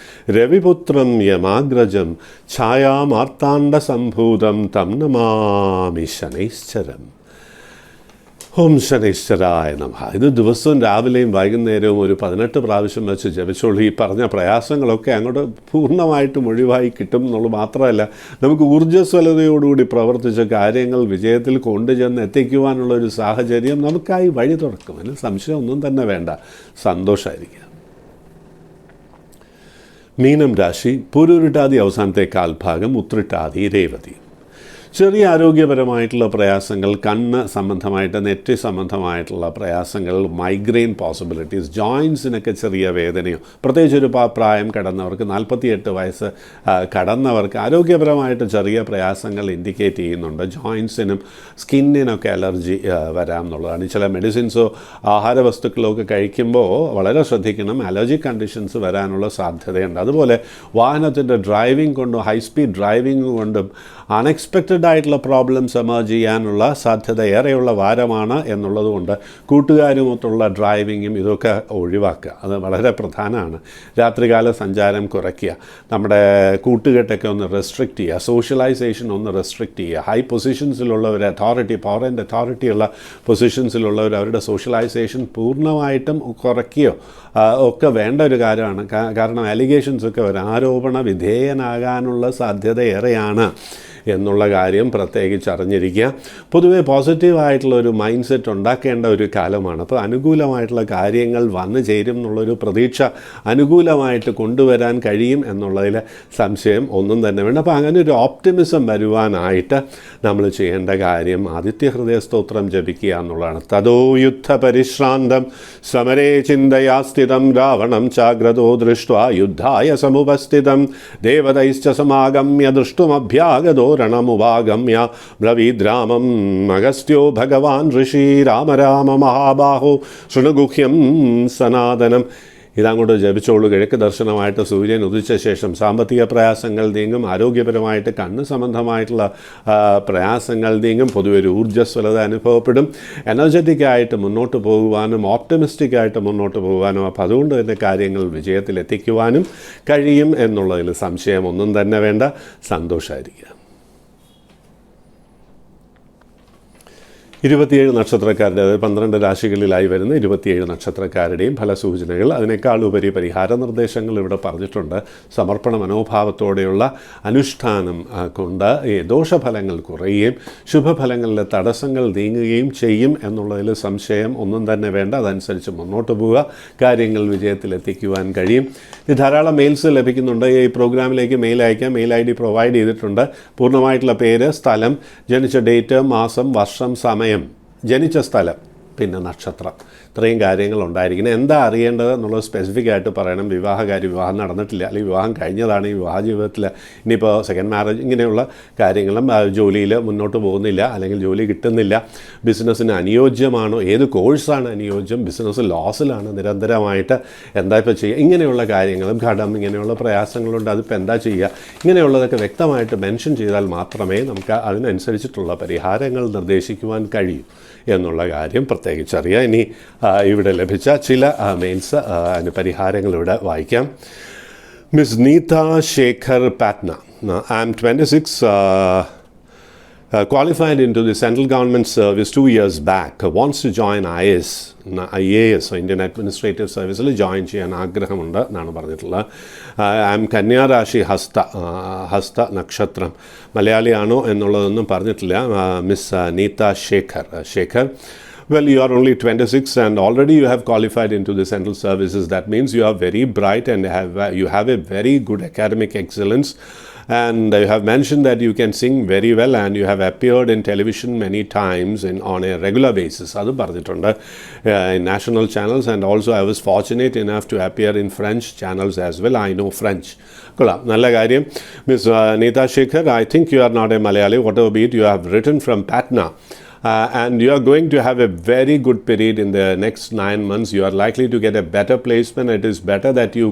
രവിപുത്രം യമാഗ്രജം ഛായാമാർത്താണ്ഡ സംഭൂതം തം നമാമി ശനൈശ്ചരം. ഓം ശനൈശ്വരായ നമഃ. ഇത് ദിവസവും രാവിലെയും വൈകുന്നേരവും ഒരു 18 പ്രാവശ്യം വെച്ച് ജപിച്ചോളൂ. ഈ പറഞ്ഞ പ്രയാസങ്ങളൊക്കെ അങ്ങോട്ട് പൂർണ്ണമായിട്ടും ഒഴിവായി കിട്ടും എന്നുള്ളത് മാത്രമല്ല, നമുക്ക് ഊർജ്ജസ്വലതയോടുകൂടി പ്രവർത്തിച്ച കാര്യങ്ങൾ വിജയത്തിൽ കൊണ്ടുചെന്ന് എത്തിക്കുവാനുള്ള ഒരു സാഹചര്യം നമുക്കായി വഴി തുറക്കും. അതിന് സംശയമൊന്നും തന്നെ വേണ്ട. സന്തോഷമായിരിക്കുക. മീനം രാശി, പുരുരുട്ടാതി അവസാനത്തെ കാൽഭാഗം, ഉത്രിട്ടാതി രേവതി. ചെറിയ ആരോഗ്യപരമായിട്ടുള്ള പ്രയാസങ്ങൾ, കണ്ണ് സംബന്ധമായിട്ട്, നെറ്റി സംബന്ധമായിട്ടുള്ള പ്രയാസങ്ങൾ, മൈഗ്രെയിൻ പോസിബിലിറ്റീസ്, ജോയിൻസിനൊക്കെ ചെറിയ വേദനയോ, പ്രത്യേകിച്ച് ഒരു പ്രായം കടന്നവർക്ക് 48 വയസ്സ് കടന്നവർക്ക് ആരോഗ്യപരമായിട്ട് ചെറിയ പ്രയാസങ്ങൾ ഇൻഡിക്കേറ്റ് ചെയ്യുന്നുണ്ട്. ജോയിൻസിനും സ്കിന്നിനൊക്കെ അലർജി വരാം എന്നുള്ളതാണ്. ചില മെഡിസിൻസോ ആഹാര വസ്തുക്കളോ ഒക്കെ കഴിക്കുമ്പോൾ വളരെ ശ്രദ്ധിക്കണം, അലർജി കണ്ടീഷൻസ് വരാനുള്ള സാധ്യതയുണ്ട്. അതുപോലെ വാഹനത്തിൻ്റെ ഡ്രൈവിംഗ് കൊണ്ടും ഹൈ സ്പീഡ് ഡ്രൈവിംഗ് കൊണ്ടും അൺഎക്സ്പെക്റ്റഡ് ആയിട്ടുള്ള പ്രോബ്ലംസ് എമർജ് ചെയ്യാനുള്ള സാധ്യത ഏറെയുള്ള വാരമാണ് എന്നുള്ളതുകൊണ്ട് കൂട്ടുകാരുമൊത്തുള്ള ഡ്രൈവിങ്ങും ഇതൊക്കെ ഒഴിവാക്കുക. അത് വളരെ പ്രധാനമാണ്. രാത്രികാല സഞ്ചാരം കുറയ്ക്കുക, നമ്മുടെ കൂട്ടുകെട്ടൊക്കെ ഒന്ന് റെസ്ട്രിക്റ്റ് ചെയ്യുക, സോഷ്യലൈസേഷൻ ഒന്ന് റെസ്ട്രിക്റ്റ് ചെയ്യുക. ഹൈ പൊസിഷൻസിലുള്ളവർ, പവർ ആൻഡ് അതോറിറ്റിയുള്ള പൊസിഷൻസിലുള്ളവർ അവരുടെ സോഷ്യലൈസേഷൻ പൂർണ്ണമായിട്ടും കുറയ്ക്കുകയോ ഒക്കെ വേണ്ട ഒരു കാര്യമാണ്. കാരണം അലിഗേഷൻസൊക്കെ വരും, ആരോപണ വിധേയനാകാനുള്ള സാധ്യത ഏറെയാണ് എന്നുള്ള കാര്യം പ്രത്യേകിച്ച് അറിഞ്ഞിരിക്കുക. പൊതുവെ പോസിറ്റീവായിട്ടുള്ള ഒരു മൈൻഡ് സെറ്റ് ഉണ്ടാക്കേണ്ട ഒരു കാലമാണ്. അപ്പോൾ അനുകൂലമായിട്ടുള്ള കാര്യങ്ങൾ വന്നു ചേരും എന്നുള്ളൊരു പ്രതീക്ഷ അനുകൂലമായിട്ട് കൊണ്ടുവരാൻ കഴിയും എന്നുള്ളതിൽ സംശയം ഒന്നും തന്നെ വേണ്ട. അപ്പോൾ അങ്ങനെ ഒരു ഓപ്റ്റിമിസം വരുവാനായിട്ട് നമ്മൾ ചെയ്യേണ്ട കാര്യം ആദിത്യ ഹൃദയ സ്തോത്രം ജപിക്കുക എന്നുള്ളതാണ്. തതോ യുദ്ധ പരിശ്രാന്തം സമരേ ചിന്തയാ സ്ഥിതം രാവണം ചാഗ്രതോ ദൃഷ്ട്വാ യുദ്ധായ സമുപസ്ഥിതം ദേവതൈശ്ച സമാഗമ്യ ദൃഷ്ടുമഭ്യാഗതോ രണമുപാഗമ്യ ബ്രവീദ്രാമം അഗസ്ത്യോ ഭഗവാൻ ഋഷി രാമ രാമ മഹാബാഹോ ശൃണുഗുഹ്യം സനാതനം. ഇതങ്ങോട്ട് ജപിച്ചോളൂ. കിഴക്ക് ദർശനമായിട്ട് സൂര്യൻ ഉദിച്ച ശേഷം സാമ്പത്തിക പ്രയാസങ്ങൾ നീങ്ങും, ആരോഗ്യപരമായിട്ട് കണ്ണ് സംബന്ധമായിട്ടുള്ള പ്രയാസങ്ങൾ നീങ്ങും, പൊതുവെ ഒരു ഊർജ്ജസ്വലത അനുഭവപ്പെടും, എനർജറ്റിക്കായിട്ട് മുന്നോട്ട് പോകുവാനും ഓപ്റ്റമിസ്റ്റിക്കായിട്ട് മുന്നോട്ട് പോകുവാനും അപ്പോൾ അതുകൊണ്ട് തന്നെ കാര്യങ്ങൾ വിജയത്തിലെത്തിക്കുവാനും കഴിയും എന്നുള്ളതിൽ സംശയം ഒന്നും തന്നെ വേണ്ട. സന്തോഷമായിരിക്കുക. 27 നക്ഷത്രക്കാരുടെ, അതായത് 12 രാശികളിലായി വരുന്ന 27 നക്ഷത്രക്കാരുടെയും ഫലസൂചനകൾ, അതിനേക്കാൾ ഉപരി പരിഹാര നിർദ്ദേശങ്ങൾ ഇവിടെ പറഞ്ഞിട്ടുണ്ട്. സമർപ്പണ മനോഭാവത്തോടെയുള്ള അനുഷ്ഠാനം കൊണ്ട് ഈ ദോഷഫലങ്ങൾ കുറയുകയും ശുഭഫലങ്ങളിലെ തടസ്സങ്ങൾ നീങ്ങുകയും ചെയ്യും എന്നുള്ളതിൽ സംശയം ഒന്നും തന്നെ വേണ്ട. അതനുസരിച്ച് മുന്നോട്ട് പോവുക, കാര്യങ്ങൾ വിജയത്തിലെത്തിക്കുവാൻ കഴിയും. ഇത് ധാരാളം മെയിൽസ് ലഭിക്കുന്നുണ്ട്. ഈ പ്രോഗ്രാമിലേക്ക് മെയിൽ അയക്കാം. മെയിൽ ID പ്രൊവൈഡ് ചെയ്തിട്ടുണ്ട്. പൂർണ്ണമായിട്ടുള്ള പേര്, സ്ഥലം, ജനിച്ച ഡേറ്റ്, മാസം, വർഷം, സമയം, ജനിച്ച സ്ഥലം, പിന്നെ നക്ഷത്രം, ഇത്രയും കാര്യങ്ങളുണ്ടായിരിക്കണം. എന്താ അറിയേണ്ടത് എന്നുള്ളത് സ്പെസിഫിക് ആയിട്ട് പറയണം. വിവാഹം നടന്നിട്ടില്ല, അല്ലെങ്കിൽ വിവാഹം കഴിഞ്ഞതാണ്, ഈ വിവാഹ ജീവിതത്തിൽ ഇനിയിപ്പോൾ സെക്കൻഡ് മാരേജ്, ഇങ്ങനെയുള്ള കാര്യങ്ങളും, ജോലിയിൽ മുന്നോട്ട് പോകുന്നില്ല, അല്ലെങ്കിൽ ജോലി കിട്ടുന്നില്ല, ബിസിനസ്സിന് അനുയോജ്യമാണോ, ഏത് കോഴ്സാണ് അനുയോജ്യം, ബിസിനസ് ലോസിലാണ് നിരന്തരമായിട്ട്, എന്താ ഇപ്പോൾ ചെയ്യുക, ഇങ്ങനെയുള്ള കാര്യങ്ങളും, കടം, ഇങ്ങനെയുള്ള പ്രയാസങ്ങളുണ്ട്, അതിപ്പോൾ എന്താ ചെയ്യുക, ഇങ്ങനെയുള്ളതൊക്കെ വ്യക്തമായിട്ട് മെൻഷൻ ചെയ്താൽ മാത്രമേ നമുക്ക് അതിനനുസരിച്ചിട്ടുള്ള പരിഹാരങ്ങൾ നിർദ്ദേശിക്കുവാൻ കഴിയൂ എന്നുള്ള കാര്യം പ്രത്യേകിച്ചറിയാം. ഇനി ഇവിടെ ലഭിച്ച ചില മെയിൽസ്, അതിന് പരിഹാരങ്ങൾ ഇവിടെ വായിക്കാം. Miss Neeta Shekhar Patna, I am 26, qualified into the central government service 2 years back, wants to join IAS, Indian Administrative Service join ചെയ്യാൻ ആഗ്രഹമുണ്ട് എന്നാണ് പറഞ്ഞിട്ടുള്ളത്. ഐ എം കന്യാരാശി, ഹസ്ത നക്ഷത്രം. മലയാളിയാണോ എന്നുള്ളതൊന്നും പറഞ്ഞിട്ടില്ല. Miss Neeta Shekhar. Well, you are only 26 and already you have qualified into the central services. That means you are very bright and you have a very good academic excellence. And you have mentioned that you can sing very well and you have appeared in television many times on a regular basis. Adu parnittunde in national channels, and also I was fortunate enough to appear in French channels as well. I know French. Kolla, nalla karyam. Miss Neeta Shekhar, I think you are not a Malayali. Whatever be it, you have written from Patna. And you are going to have a very good period in the next 9 months. You are likely to get a better placement. It is better that you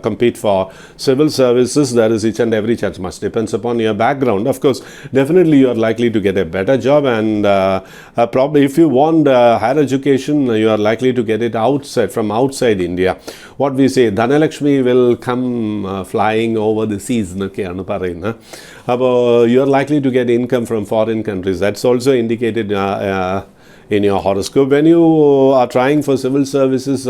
compete for civil services. There is each and every chance. Much depends upon your background. Of course, definitely you are likely to get a better job, and probably if you want higher education, you are likely to get it from outside India. What we say, Dhanalakshmi will come flying over the seas. You are likely to get income from foreign countries. That's also indicated in your horoscope. When you are trying for civil services,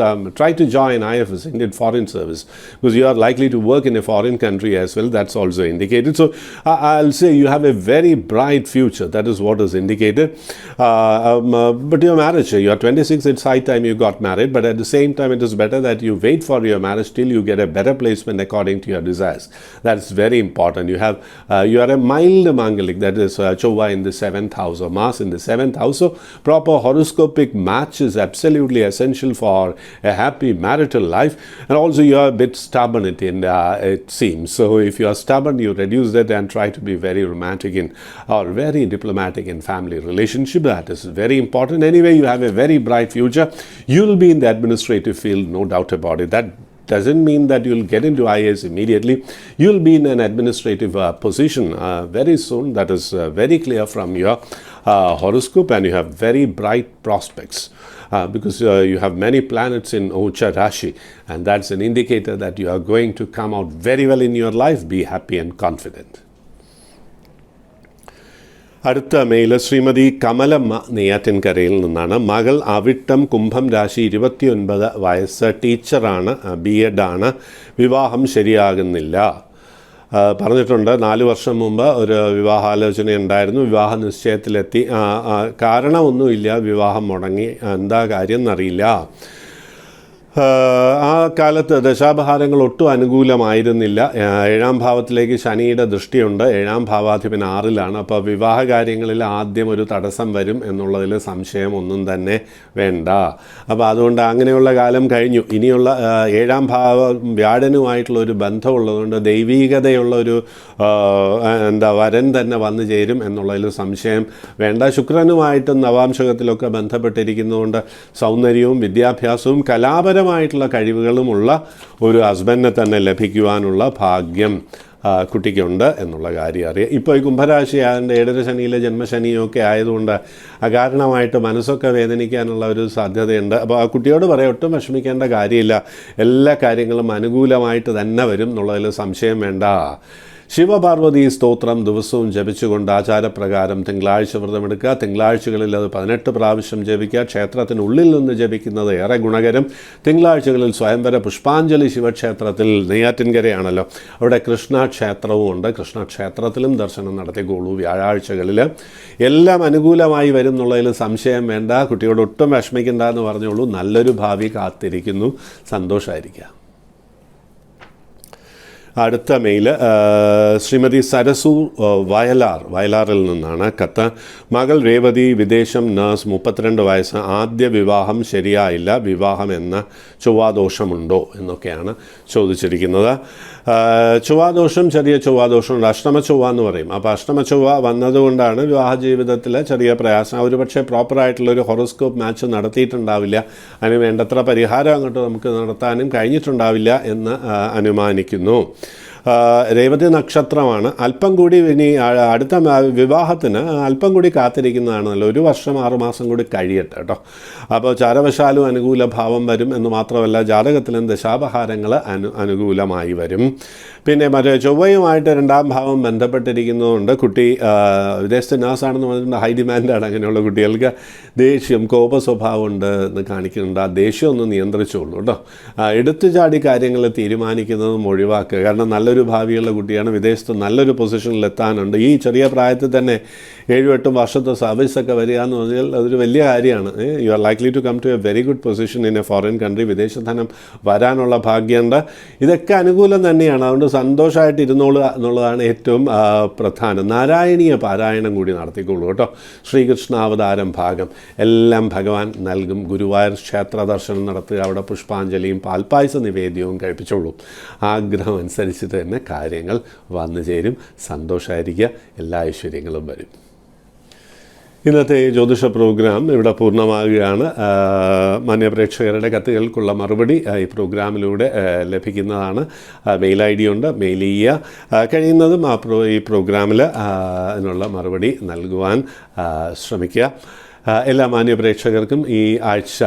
try to join IFS, Indian Foreign Service, because you are likely to work in a foreign country as well. That's also indicated. So I'll say you have a very bright future. That is what is indicated. But your marriage, you are 26, it's high time you got married, but at the same time it is better that you wait for your marriage till you get a better placement according to your desires. That's very important. You are a mild Mangalik, that is Chova in the 7th house or Mars in the 7th house. So proper horoscopic match is absolutely essential for a happy marital life. And also you are a bit stubborn, it seems. So if you are stubborn, you reduce that and try to be very romantic or very diplomatic in family relationship. That is very important. Anyway, you have a very bright future. You will be in the administrative field, no doubt about it. That doesn't mean that you'll get into IAS immediately. You'll be in an administrative position very soon. That is very clear from your horoscope, and you have very bright prospects because you have many planets in Ucha Rashi, and that's an indicator that you are going to come out very well in your life. Be happy and confident. അടുത്ത mail Shrimati Kamalamma നെയ്യാറ്റിൻകരയിൽ നിന്നാണ്. മകൾ അവിട്ടം കുംഭം രാശി 29 വയസ്സ്, ടീച്ചറാണ്, B.Ed ആണ്. വിവാഹം ശരിയാകുന്നില്ല. പറഞ്ഞിട്ടുണ്ട് 4 വർഷം മുമ്പ് ഒരു വിവാഹാലോചന ഉണ്ടായിരുന്നു. വിവാഹ നിശ്ചയത്തിലെത്തി. കാരണമൊന്നുമില്ല, വിവാഹം മുടങ്ങി. എന്താ കാര്യം എന്നറിയില്ല. ആ കാലത്ത് ദശാഭാരങ്ങൾ ഒട്ടും അനുകൂലമായിരുന്നില്ല. 7ാം ഭാവത്തിലേക്ക് ശനിയുടെ ദൃഷ്ടിയുണ്ട്. 7ാം ഭാവാധിപൻ 6ലാണ്. അപ്പോൾ വിവാഹ കാര്യങ്ങളിൽ ആദ്യം ഒരു തടസ്സം വരും എന്നുള്ളതിൽ സംശയം ഒന്നും തന്നെ വേണ്ട. അപ്പോൾ അതുകൊണ്ട് അങ്ങനെയുള്ള കാലം കഴിഞ്ഞു. ഇനിയുള്ള 7ാം ഭാവം വ്യാഴനുമായിട്ടുള്ള ഒരു ബന്ധമുള്ളതുകൊണ്ട് ദൈവീകതയുള്ള ഒരു വരൻ തന്നെ വന്നു ചേരും എന്നുള്ളതിൽ സംശയം വേണ്ട. ശുക്രനുമായിട്ടും നവാംശകത്തിലൊക്കെ ബന്ധപ്പെട്ടിരിക്കുന്നതുകൊണ്ട് സൗന്ദര്യവും വിദ്യാഭ്യാസവും കലാപരമായിട്ടുള്ള കഴിവുകളുമുള്ള ഒരു ഹസ്ബൻഡിനെ തന്നെ ലഭിക്കുവാനുള്ള ഭാഗ്യം കുട്ടിക്കുണ്ട് എന്നുള്ള കാര്യം അറിയാം. ഇപ്പോൾ ഈ കുംഭരാശി അതിൻ്റെ 7ര ശനിയിലെ ജന്മശനിയൊക്കെ ആയതുകൊണ്ട് അകാരണമായിട്ട് മനസ്സൊക്കെ വേദനിക്കാനുള്ള ഒരു സാധ്യതയുണ്ട്. അപ്പോൾ ആ കുട്ടിയോട് പറയാം, ഒട്ടും വിഷമിക്കേണ്ട കാര്യമില്ല, എല്ലാ കാര്യങ്ങളും അനുകൂലമായിട്ട് തന്നെ വരും എന്നുള്ളതിൽ സംശയം വേണ്ട. ശിവപാർവതി സ്തോത്രം ദിവസവും ജപിച്ചുകൊണ്ട് ആചാരപ്രകാരം തിങ്കളാഴ്ച വ്രതമെടുക്കുക. തിങ്കളാഴ്ചകളിൽ അത് 18 പ്രാവശ്യം ജപിക്കുക. ക്ഷേത്രത്തിനുള്ളിൽ നിന്ന് ജപിക്കുന്നത് ഏറെ ഗുണകരം. തിങ്കളാഴ്ചകളിൽ സ്വയംവര പുഷ്പാഞ്ജലി ശിവക്ഷേത്രത്തിൽ, നെയ്യാറ്റിൻകരയാണല്ലോ, അവിടെ കൃഷ്ണക്ഷേത്രവും ഉണ്ട്. കൃഷ്ണക്ഷേത്രത്തിലും ദർശനം നടത്തിക്കോളൂ വ്യാഴാഴ്ചകളിൽ. എല്ലാം അനുകൂലമായി വരും എന്നുള്ളതിൽ സംശയം വേണ്ട. കുട്ടിയോട് ഒട്ടും വിഷമിക്കേണ്ട എന്ന് പറഞ്ഞോളൂ. നല്ലൊരു ഭാവി കാത്തിരിക്കുന്നു. സന്തോഷമായിരിക്കുക. അടുത്ത മെയിൽ ശ്രീമതി സരസു വയലാറിൽ നിന്നാണ് കത്ത്. മകൾ രേവതി വിദേശം നഴ്സ്, 32 വയസ്സ്, ആദ്യ വിവാഹം ശരിയായില്ല, വിവാഹം എന്ന ചൊവ്വാദോഷമുണ്ടോ എന്നൊക്കെയാണ് ചോദിച്ചിരിക്കുന്നത്. ചൊവ്വാദോഷം, ചെറിയ ചൊവ്വാദോഷമുണ്ട്. അഷ്ടമ ചൊവ്വ എന്ന് പറയും. അപ്പോൾ അഷ്ടമ ചൊവ്വ വന്നതുകൊണ്ടാണ് വിവാഹ ജീവിതത്തിൽ ചെറിയ പ്രയാസം. ഒരു പക്ഷേ പ്രോപ്പറായിട്ടുള്ളൊരു ഹൊറോസ്കോപ്പ് മാച്ച് നടത്തിയിട്ടുണ്ടാവില്ല. അതിന് വേണ്ടത്ര പരിഹാരം അങ്ങോട്ട് നമുക്ക് നടത്താനും കഴിഞ്ഞിട്ടുണ്ടാവില്ല എന്ന് അനുമാനിക്കുന്നു. രേവതി നക്ഷത്രമാണ്. അല്പം കൂടി ഇനി അടുത്ത വിവാഹത്തിന് അല്പം കൂടി കാത്തിരിക്കുന്നതാണല്ലോ. 1 വർഷം 6 മാസം കൂടി കഴിയട്ടെ കേട്ടോ. അപ്പോൾ ചാരവശാലും അനുകൂല ഭാവം വരും എന്ന് മാത്രമല്ല, ജാതകത്തിലും ദശാപഹാരങ്ങൾ അനുകൂലമായി വരും. പിന്നെ മറ്റേ ചൊവ്വയുമായിട്ട് 2ാം ഭാവം ബന്ധപ്പെട്ടിരിക്കുന്നതുകൊണ്ട് കുട്ടി വിദേശത്തെ നഴ്സാണെന്ന് പറഞ്ഞിട്ടുണ്ട്. ഹൈ ഡിമാൻഡാണ്. അങ്ങനെയുള്ള കുട്ടികൾക്ക് ദേഷ്യം, കോപ സ്വഭാവമുണ്ട് എന്ന് കാണിക്കുന്നുണ്ട്. ആ ദേഷ്യം ഒന്ന് നിയന്ത്രിച്ചോളൂ കേട്ടോ. എടുത്തു ചാടി കാര്യങ്ങൾ തീരുമാനിക്കുന്നതും ഒഴിവാക്കുക. കാരണം നല്ലൊരു ഭാവിയുള്ള കുട്ടിയാണ്. വിദേശത്ത് നല്ലൊരു പൊസിഷനിൽ എത്താനുണ്ട്. ഈ ചെറിയ പ്രായത്തിൽ തന്നെ 7-8 വർഷത്തെ സർവീസൊക്കെ വരിക എന്ന് പറഞ്ഞാൽ അതൊരു വലിയ കാര്യമാണ്. You are likely to come to a very good position in a foreign country. വിദേശധനം വരാനുള്ള ഭാഗ്യമുണ്ട്. ഇതൊക്കെ അനുകൂലം തന്നെയാണ്. അതുകൊണ്ട് സന്തോഷമായിട്ട് ഇരുന്നോളുക എന്നുള്ളതാണ് ഏറ്റവും പ്രധാനം. നാരായണീയ പാരായണം കൂടി നടത്തിക്കോളൂ കേട്ടോ. ശ്രീകൃഷ്ണാവതാരം ഭാഗം എല്ലാം ഭഗവാൻ നൽകും. ഗുരുവായൂർ ക്ഷേത്ര ദർശനം നടത്തുക. അവിടെ പുഷ്പാഞ്ജലിയും പാൽപ്പായസ നിവേദ്യവും കഴിപ്പിച്ചോളൂ. ആഗ്രഹം അനുസരിച്ചിട്ട് തന്നെ കാര്യങ്ങൾ വന്നു ചേരും. സന്തോഷമായിരിക്കുക. എല്ലാ ഐശ്വര്യങ്ങളും വരും. ഇന്നത്തെ ജ്യോതിഷ പ്രോഗ്രാം ഇവിടെ പൂർണ്ണമാകുകയാണ്. മാന്യപ്രേക്ഷകരുടെ കത്തുകൾക്കുള്ള മറുപടി ഈ പ്രോഗ്രാമിലൂടെ ലഭിക്കുന്നതാണ്. മെയിൽ ID ഉണ്ട്, മെയിൽ ചെയ്യുക. കഴിയുന്നതും ഈ പ്രോഗ്രാമിൽ അതിനുള്ള മറുപടി നൽകുവാൻ ശ്രമിക്കുക. എല്ലാ മാന്യപ്രേക്ഷകർക്കും ഈ ആഴ്ച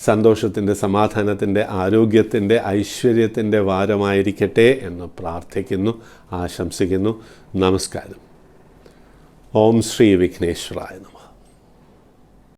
സന്തോഷത്തിൻ്റെ, സമാധാനത്തിൻ്റെ, ആരോഗ്യത്തിൻ്റെ, ഐശ്വര്യത്തിൻ്റെ വാരമായിരിക്കട്ടെ എന്ന് പ്രാർത്ഥിക്കുന്നു, ആശംസിക്കുന്നു. നമസ്കാരം. ഓം ശ്രീ വിഘ്നേശ്വരായ നമഃ.